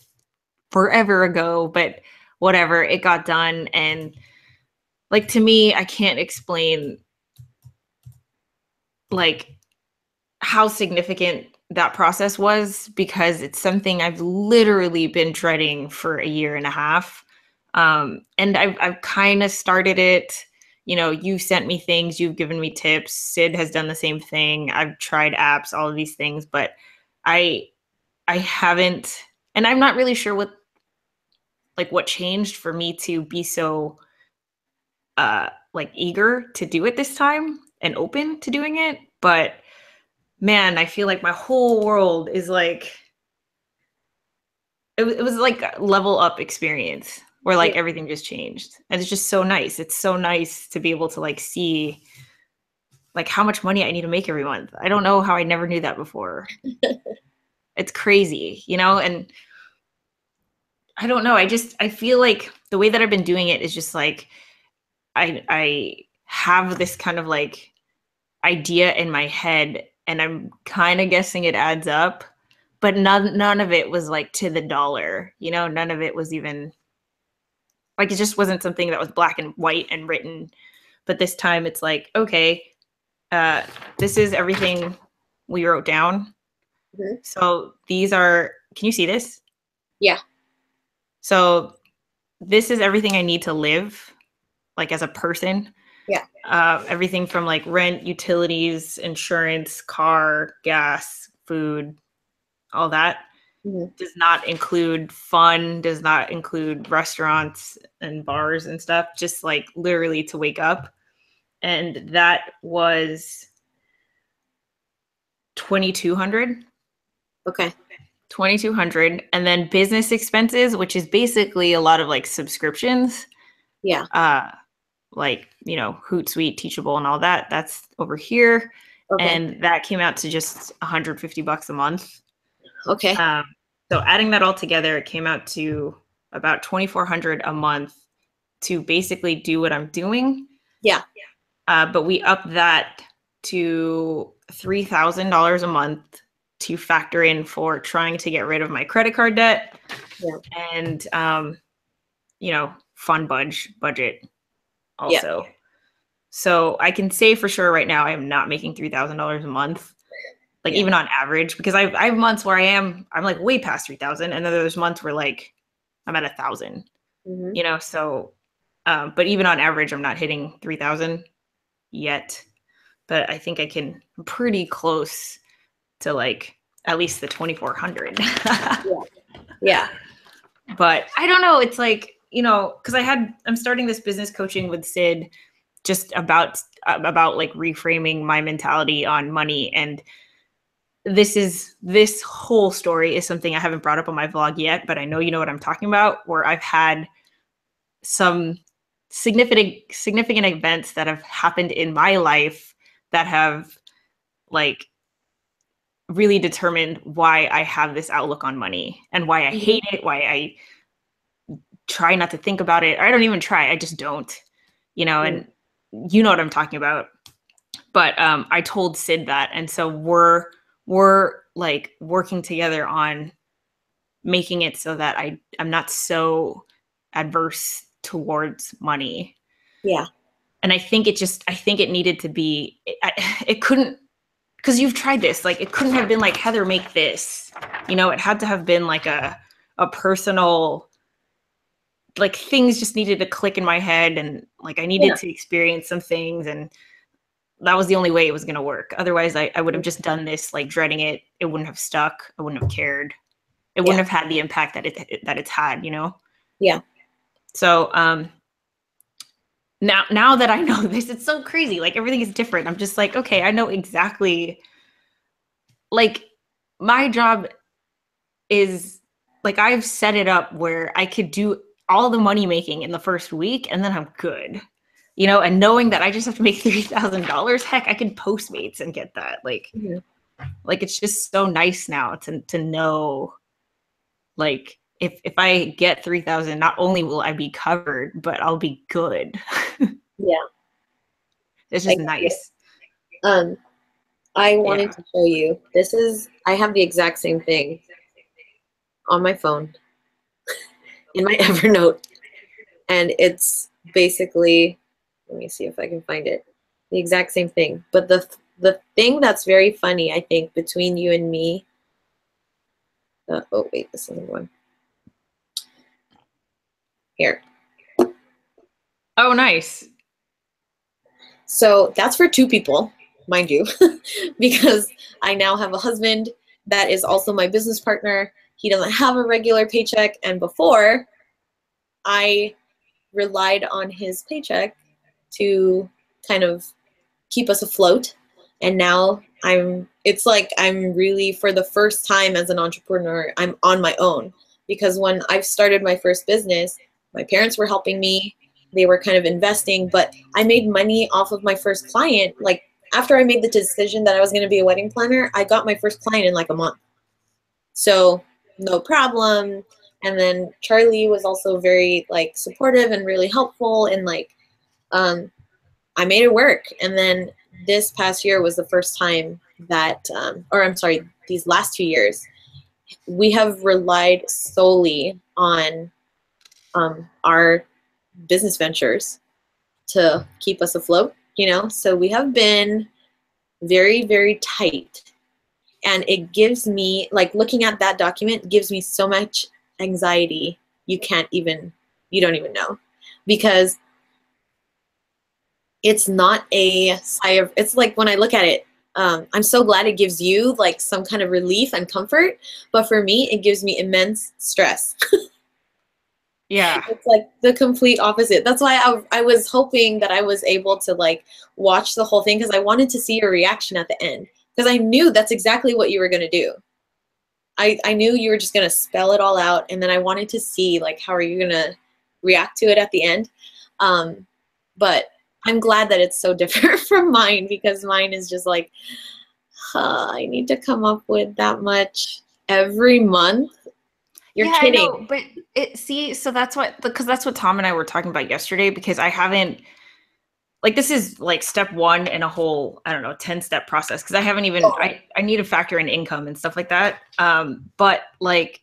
forever ago, but whatever, it got done. And like, to me, I can't explain like how significant that process was, because it's something I've literally been dreading for a year and a half. And I've kind of started it. You know, you've sent me things, you've given me tips. Sid has done the same thing. I've tried apps, all of these things, but I haven't, and I'm not really sure what changed for me to be so like eager to do it this time and open to doing it. But man, I feel like my whole world is like, it was like a level up experience where like everything just changed. And it's just so nice. It's so nice to be able to like see like how much money I need to make every month. I don't know how I never knew that before. It's crazy, you know? And I don't know. I feel like the way that I've been doing it is just like, I have this kind of like idea in my head and I'm kind of guessing it adds up, but none of it was like to the dollar, you know, none of it was even like, it just wasn't something that was black and white and written. But this time it's like, okay, this is everything we wrote down. Mm-hmm. So these are, can you see this? Yeah. So this is everything I need to live, like as a person. Yeah. Everything from like rent, utilities, insurance, car, gas, food, all that. Mm-hmm. Does not include fun, does not include restaurants and bars and stuff, just like literally to wake up. And that was $2,200. Okay. 2,200. And then business expenses, which is basically a lot of like subscriptions. Yeah. Like, you know, Hootsuite, Teachable and all that. That's over here. Okay. And that came out to just $150 a month. Okay. So adding that all together, it came out to about $2,400 a month to basically do what I'm doing. Yeah. But we upped that to $3,000 a month to factor in for trying to get rid of my credit card debt. Yeah. And, you know, fun budget also. Yeah. So I can say for sure right now, I am not making $3,000 a month. Like even on average, because I have months where I'm like way past 3,000, and then there's months where like I'm at 1,000, you know. So, but even on average, I'm not hitting 3,000 yet. But I think I'm pretty close to like at least the 2,400. Yeah. But I don't know. It's like, you know, because I'm starting this business coaching with Sid, just about like reframing my mentality on money. And this whole story is something I haven't brought up on my vlog yet, but I know you know what I'm talking about, where I've had some significant events that have happened in my life that have like really determined why I have this outlook on money and why I hate it, why I try not to think about it. I don't even try, I just don't, you know, and you know what I'm talking about. But I told Sid that, and so we're like working together on making it so that I'm not so adverse towards money. Yeah. And I think it needed to be, it couldn't, because you've tried this, like it couldn't have been like, Heather, make this, you know, it had to have been like a personal, like things just needed to click in my head, and like I needed to experience some things, and that was the only way it was going to work. Otherwise, I would have just done this, like dreading it. It wouldn't have stuck. I wouldn't have cared. It wouldn't have had the impact that it's had, you know? Yeah. So now that I know this, it's so crazy. Like everything is different. I'm just like, okay, I know exactly. Like my job is like, I've set it up where I could do all the money making in the first week and then I'm good. You know, and knowing that I just have to make $3,000, heck, I could Postmates and get that. Like, like it's just so nice now to know, like, if I get 3,000, not only will I be covered, but I'll be good. Yeah, it's just nice. I wanted to show you. I have the exact same thing on my phone in my Evernote, and it's basically. Let me see if I can find it. The exact same thing. But the thing that's very funny, I think, between you and me. Oh, wait, this isn't one. Here. Oh, nice. So that's for 2 people, mind you, because I now have a husband that is also my business partner. He doesn't have a regular paycheck. And before, I relied on his paycheck to kind of keep us afloat. And now it's like I'm really, for the first time as an entrepreneur, I'm on my own. Because when I started my first business, my parents were helping me. They were kind of investing, but I made money off of my first client. Like after I made the decision that I was going to be a wedding planner, I got my first client in like a month. So no problem. And then Charlie was also very like supportive and really helpful, and like I made it work. And then this past year was the first time that, or I'm sorry, these last 2 years, we have relied solely on our business ventures to keep us afloat, you know? So we have been very, very tight. And it gives me, like, looking at that document gives me so much anxiety you don't even know. Because it's not a sigh of, it's like when I look at it, I'm so glad it gives you like some kind of relief and comfort, but for me, it gives me immense stress. Yeah. It's like the complete opposite. That's why I was hoping that I was able to like watch the whole thing, because I wanted to see your reaction at the end, because I knew that's exactly what you were going to do. I knew you were just going to spell it all out, and then I wanted to see like how are you going to react to it at the end. But I'm glad that it's so different from mine, because mine is just like, I need to come up with that much every month. You're kidding. I know, but so that's what Tom and I were talking about yesterday, because I haven't, like, this is like step one in a whole, I don't know, 10-step process, because I haven't even, I need to factor in income and stuff like that. But like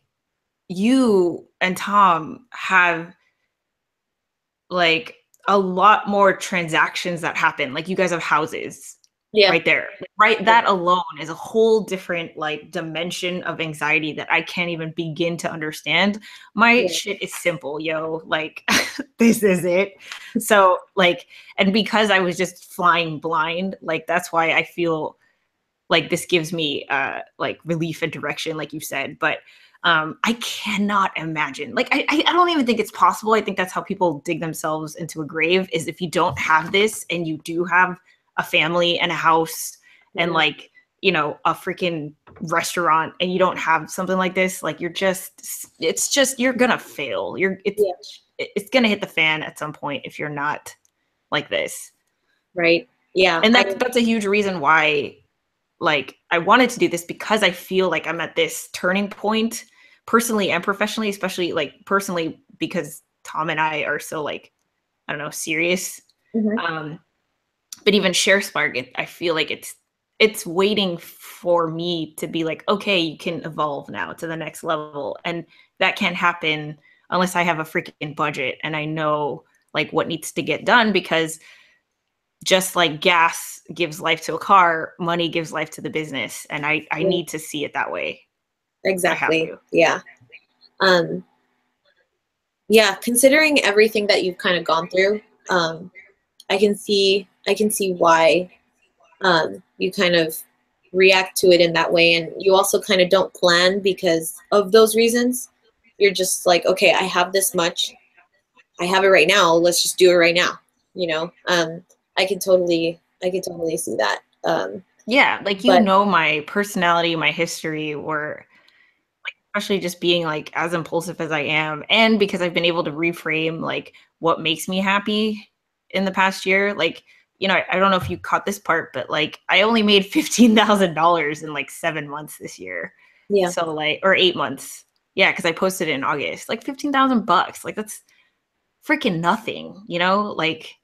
you and Tom have like a lot more transactions that happen. Like you guys have houses right there, right? That alone is a whole different like dimension of anxiety that I can't even begin to understand. My shit is simple, yo, like this is it. So like, and because I was just flying blind, like that's why I feel like this gives me like relief and direction, like you said. But I cannot imagine, like, I don't even think it's possible. I think that's how people dig themselves into a grave, is if you don't have this and you do have a family and a house and like, you know, a freaking restaurant, and you don't have something like this, like you're gonna fail. It's gonna hit the fan at some point if you're not like this. Right. Yeah. And that's a huge reason why, like, I wanted to do this, because I feel like I'm at this turning point personally and professionally, especially like personally, because Tom and I are so like, I don't know, serious. But even Sharespark, I feel like it's waiting for me to be like, okay, you can evolve now to the next level. And that can't happen unless I have a freaking budget and I know like what needs to get done, because just like gas gives life to a car, money gives life to the business. And I need to see it that way. Exactly. Yeah. Yeah. Considering everything that you've kind of gone through, I can see why you kind of react to it in that way. And you also kind of don't plan because of those reasons. You're just like, okay, I have this much. I have it right now. Let's just do it right now. You know, I can totally see that. Yeah, like, you know, my personality, my history, or like, especially just being like as impulsive as I am, and because I've been able to reframe like what makes me happy in the past year. Like, you know, I don't know if you caught this part, but like I only made $15,000 in like 7 months this year. Yeah. So like, or 8 months. Yeah, because I posted it in August. Like $15,000. Like that's freaking nothing, you know? Like,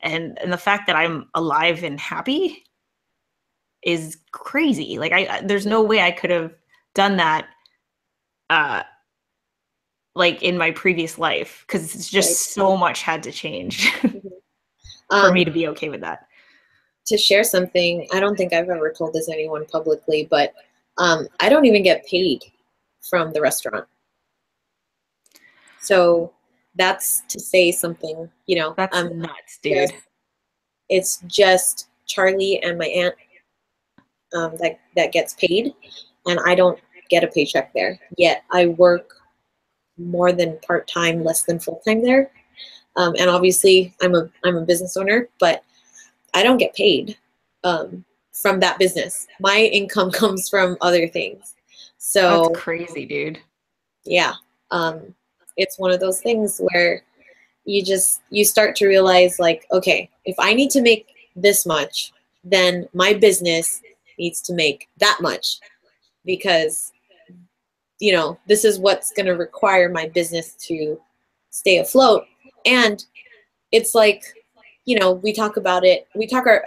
and the fact that I'm alive and happy is crazy. Like there's no way I could have done that like in my previous life, because it's just so much had to change for me to be okay with that. To share something, I don't think I've ever told this anyone publicly, but I don't even get paid from the restaurant. So that's to say something, you know. That's nuts, dude. It's just Charlie and my aunt that gets paid, and I don't get a paycheck there. Yet I work more than part-time, less than full-time there. And obviously I'm a business owner, but I don't get paid from that business. My income comes from other things. So That's crazy, dude. yeah, it's one of those things where you start to realize, like, okay, if I need to make this much, then my business needs to make that much, because this is what's going to require my business to stay afloat. And it's like, we talk about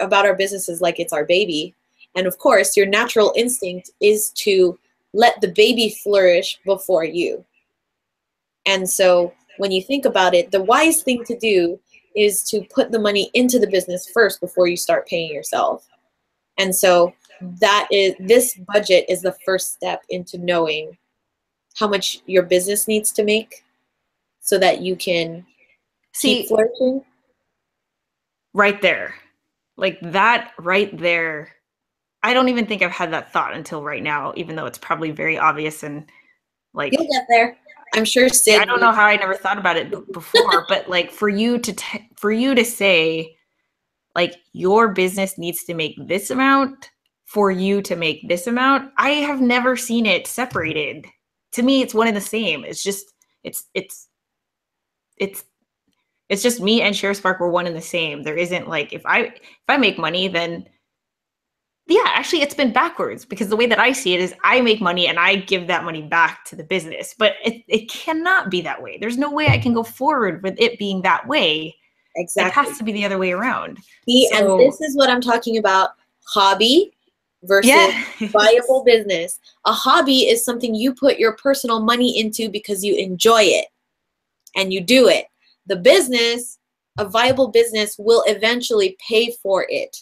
about our businesses like it's our baby. And of course, your natural instinct is to let the baby flourish before you. And so when you think about it, the wise thing to do is to put the money into the business first before you start paying yourself. And so this budget is the first step into knowing how much your business needs to make so that you can keep flourishing. Right there. Like that right there. I don't even think I've had that thought until right now, even though it's probably very obvious and like you'll get there. I'm sure Sid. I don't know how I never thought about it before, but like for you to say like your business needs to make this amount for you to make this amount, I have never seen it separated. To me, it's one and the same. It's just it's just me and Sharespark were one and the same. There isn't like if I make money, then yeah, actually it's been backwards, because the way that I see it is I make money and I give that money back to the business. But it cannot be that way. There's no way I can go forward with it being that way. Exactly. It has to be the other way around. See, and this is what I'm talking about. Hobby versus viable business. A hobby is something you put your personal money into because you enjoy it and you do it. The business, a viable business, will eventually pay for it.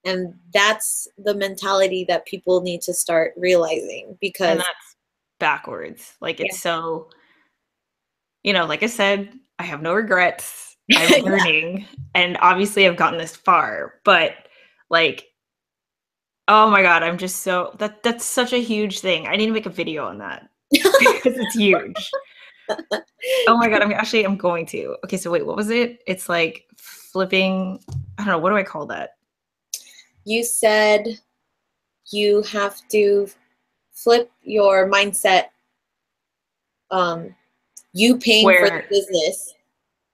And that's the mentality that people need to start realizing, because that's backwards. Like it's so, like I said, I have no regrets. I'm learning and obviously I've gotten this far, but like, oh my God, I'm just so, that's such a huge thing. I need to make a video on that because it's huge. Oh my God, I'm going to. Okay, so wait, what was it? It's like flipping, I don't know, what do I call that? You said you have to flip your mindset, you paying for the business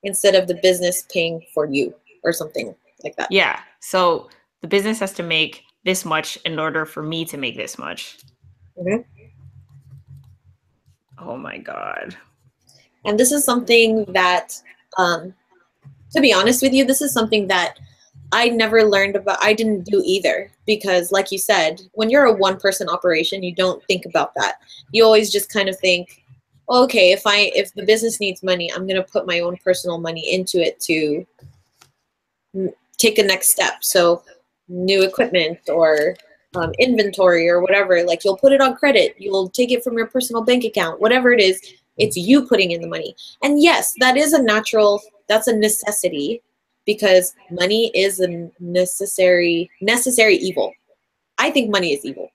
instead of the business paying for you, or something like that. Yeah, so the business has to make this much in order for me to make this much. Mm-hmm. Oh my God. And this is something that, to be honest with you, this is something that I never learned about. I didn't do either, because like you said, when you're a one-person operation, you don't think about that. You always just kind of think, okay, if the business needs money, I'm going to put my own personal money into it to take a next step. So new equipment or inventory or whatever, like you'll put it on credit, you'll take it from your personal bank account, whatever it is, it's you putting in the money. And yes, that's a necessity, because money is a necessary evil. I think money is evil,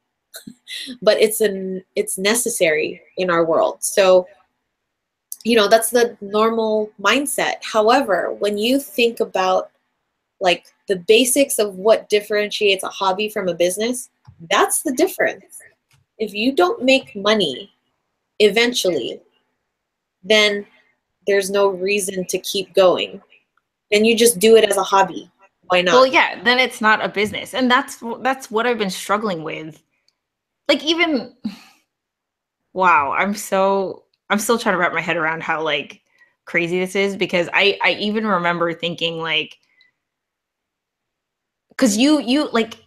but it's necessary in our world. So, that's the normal mindset. However, when you think about like the basics of what differentiates a hobby from a business, that's the difference. If you don't make money eventually, then there's no reason to keep going. Then you just do it as a hobby. Why not? Well, yeah, then it's not a business. And that's what I've been struggling with. Like even, wow, I'm still trying to wrap my head around how like crazy this is, because I even remember thinking like, because you like,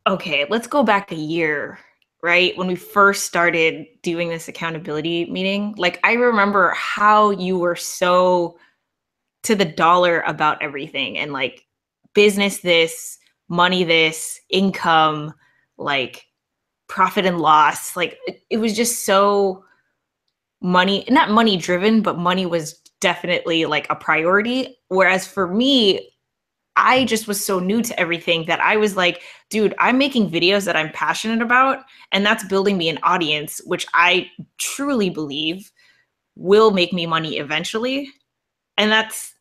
okay, let's go back a year, right? When we first started doing this accountability meeting, like I remember how you were so to the dollar about everything, and like business this, money this, income, like profit and loss. Like it was just so not money driven, but money was definitely like a priority. Whereas for me, I just was so new to everything that I was like, dude, I'm making videos that I'm passionate about, and that's building me an audience, which I truly believe will make me money eventually. And that's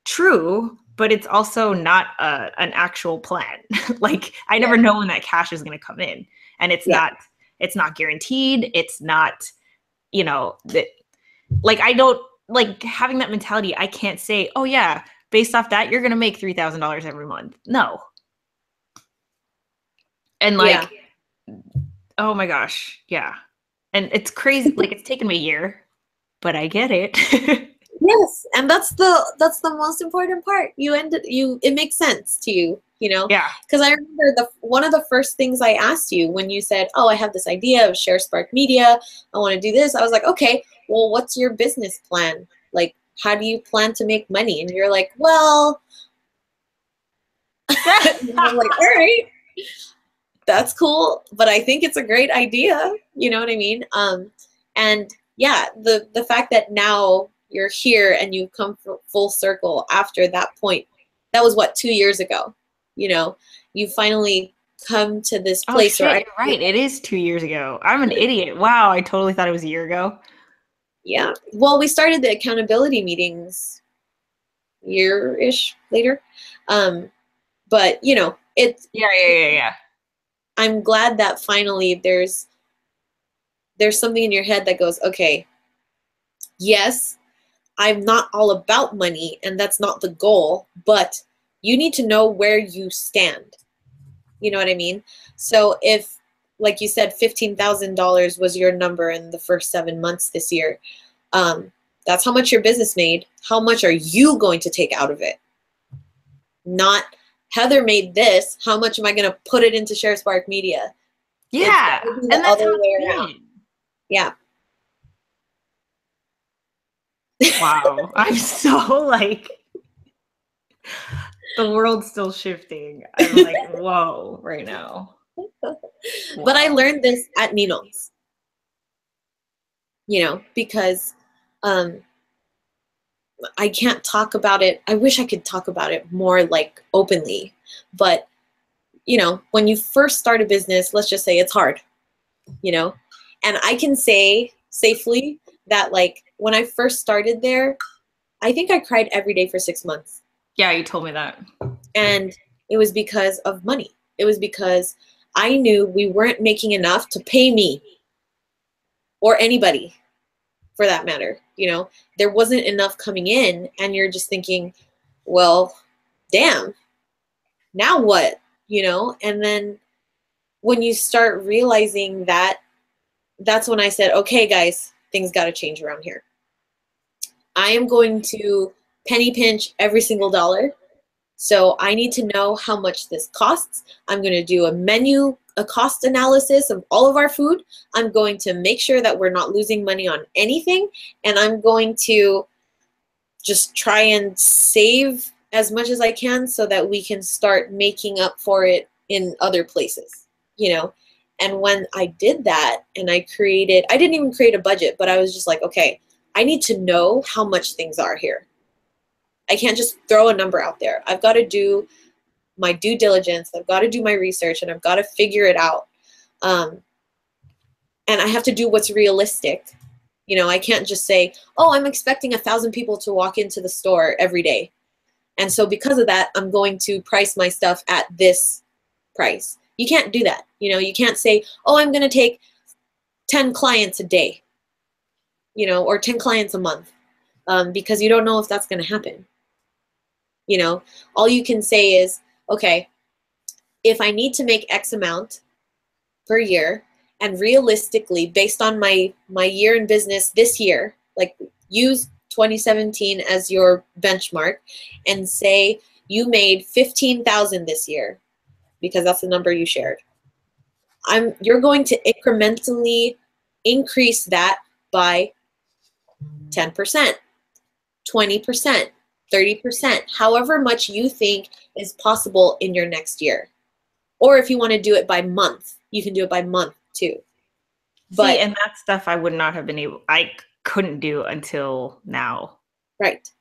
true, but it's also not an actual plan. Like I never know when that cash is going to come in, and it's not guaranteed. It's not, you know, that like I don't like having that mentality. I can't say, oh yeah, based off that, you're going to make $3,000 every month. No. And like, oh my gosh. Yeah. And it's crazy. Like it's taken me a year, but I get it. Yes, and that's the most important part. It makes sense to you, you know? Yeah. Because I remember one of the first things I asked you when you said, "Oh, I have this idea of Sharespark Media. I want to do this." I was like, "Okay, well, what's your business plan? Like, how do you plan to make money?" And you're like, "Well," and I'm like, "All right, that's cool, but I think it's a great idea." You know what I mean? And yeah, the fact that now you're here and you've come full circle after that point. That was what, 2 years ago, you know, you finally come to this place. Oh shit, you're right. It is 2 years ago. I'm an idiot. Wow. I totally thought it was a year ago. Yeah. Well, we started the accountability meetings year-ish later. But you know, Yeah. I'm glad that finally there's something in your head that goes, okay, yes, I'm not all about money, and that's not the goal, but you need to know where you stand. You know what I mean? So if, like you said, $15,000 was your number in the first 7 months this year, that's how much your business made. How much are you going to take out of it? Not, Heather made this. How much am I going to put it into Sharespark Media? Yeah. And that's other way around. Yeah. Wow. I'm so like, the world's still shifting. I'm like, whoa, right now. Wow. But I learned this at Nino's, you know, because I can't talk about it. I wish I could talk about it more like openly, but you know, when you first start a business, let's just say it's hard, you know, and I can say safely that like when I first started there, I think I cried every day for 6 months. Yeah, you told me that. And it was because of money. It was because I knew we weren't making enough to pay me or anybody for that matter. You know, there wasn't enough coming in, and you're just thinking, well, damn, now what? You know, and then when you start realizing that, that's when I said, okay, guys, things got to change around here. I am going to penny pinch every single dollar. So I need to know how much this costs. I'm going to do a cost analysis of all of our food. I'm going to make sure that we're not losing money on anything. And I'm going to just try and save as much as I can so that we can start making up for it in other places, you know? And when I did that and I didn't even create a budget, but I was just like, okay, I need to know how much things are here. I can't just throw a number out there. I've got to do my due diligence. I've got to do my research, and I've got to figure it out. And I have to do what's realistic. You know, I can't just say, oh, I'm expecting 1,000 people to walk into the store every day. And so because of that, I'm going to price my stuff at this price. You can't do that. You know, you can't say, oh, I'm going to take 10 clients a day, you know, or 10 clients a month, because you don't know if that's going to happen. You know, all you can say is, okay, if I need to make X amount per year, and realistically, based on my year in business this year, like use 2017 as your benchmark and say you made 15,000 this year, because that's the number you shared. You're going to incrementally increase that by 10%, 20%. 30%, however much you think is possible in your next year. Or if you want to do it by month, you can do it by month too. But see, and that stuff I would not have been able, I couldn't do until now. Right.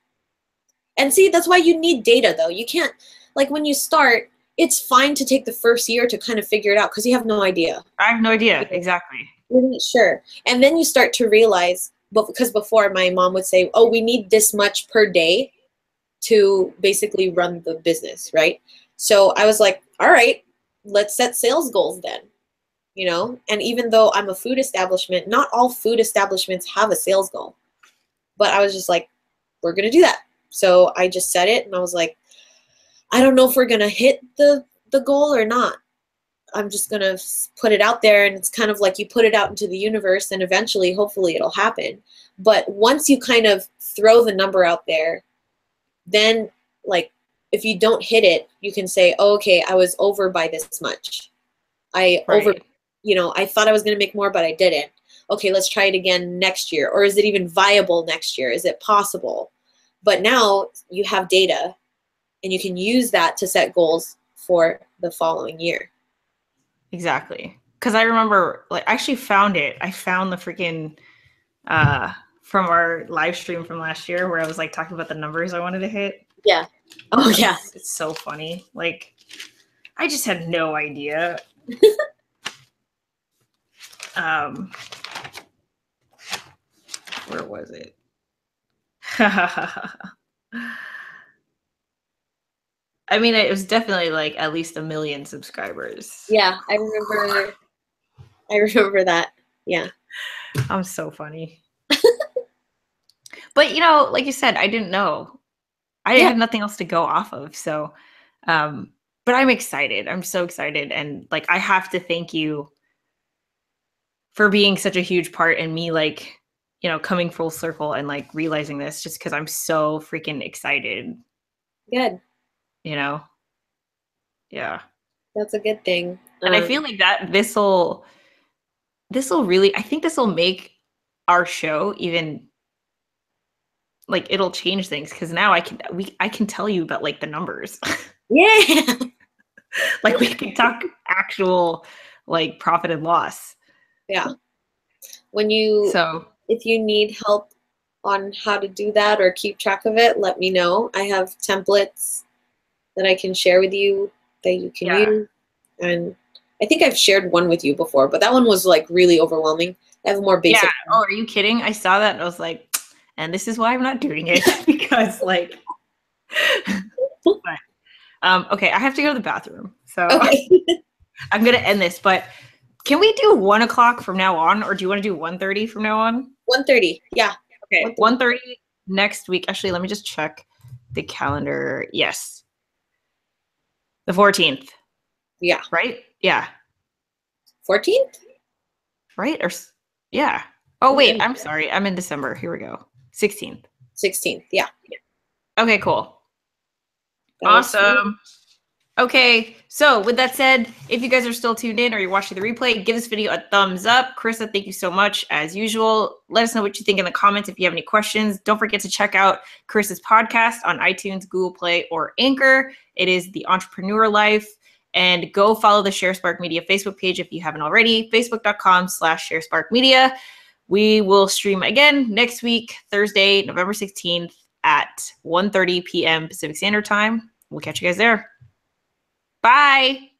And see, that's why you need data though. You can't, like when you start, it's fine to take the first year to kind of figure it out because you have no idea. I have no idea, exactly. You're not sure. And then you start to realize, but because before my mom would say, oh, we need this much per day. to basically run the business, right? So I was like, all right, let's set sales goals then, you know? And even though I'm a food establishment, not all food establishments have a sales goal. But I was just like, we're going to do that. So I just set it and I was like, I don't know if we're going to hit the goal or not. I'm just going to put it out there, and it's kind of like you put it out into the universe and eventually, hopefully it'll happen. But once you kind of throw the number out there, then like if you don't hit it, you can say, oh, okay, I was over by this much. I thought I was going to make more, but I didn't. Okay, let's try it again next year. Or is it even viable next year? Is it possible? But now you have data and you can use that to set goals for the following year. Exactly. Because I remember, like, I actually found it. I found the freaking from our live stream from last year where I was like talking about the numbers I wanted to hit. Yeah. Oh, yeah. It's so funny. Like, I just had no idea. Where was it? I mean, it was definitely like at least 1 million subscribers. Yeah, I remember that. Yeah. I'm so funny. But, you know, like you said, I didn't know. I had nothing else to go off of. So, but I'm excited. I'm so excited. And like, I have to thank you for being such a huge part in me, like, you know, coming full circle and like realizing this, just because I'm so freaking excited. Good. You know? Yeah. That's a good thing. And I feel like that this'll really, I think this'll make our show even, like, it'll change things, because now I can tell you about like the numbers. Yeah. Like, we can talk actual like profit and loss. Yeah. If you need help on how to do that or keep track of it, let me know. I have templates that I can share with you that you can use. And I think I've shared one with you before, but that one was like really overwhelming. I have a more basic. Yeah. Oh, are you kidding? I saw that and I was like, and this is why I'm not doing it, because like, but, okay, I have to go to the bathroom. So okay. I'm going to end this, but can we do 1 o'clock from now on, or do you want to do 1:30 from now on? 1:30. Yeah. Okay. 1:30 next week. Actually, let me just check the calendar. Yes. The 14th. Yeah. Right? Yeah. 14th? Right? Or yeah. Oh, wait. I'm sorry. I'm in December. Here we go. 16th. 16th. Yeah. Okay, cool. Awesome. Okay, so with that said, if you guys are still tuned in or you're watching the replay, give this video a thumbs up. Carissa, thank you so much as usual. Let us know what you think in the comments if you have any questions. Don't forget to check out Carissa's podcast on iTunes, Google Play, or Anchor. It is The Entrepreneur Life. And go follow the Sharespark Media Facebook page if you haven't already, facebook.com/Sharespark Media. We will stream again next week, Thursday, November 16th at 1:30 p.m. Pacific Standard Time. We'll catch you guys there. Bye.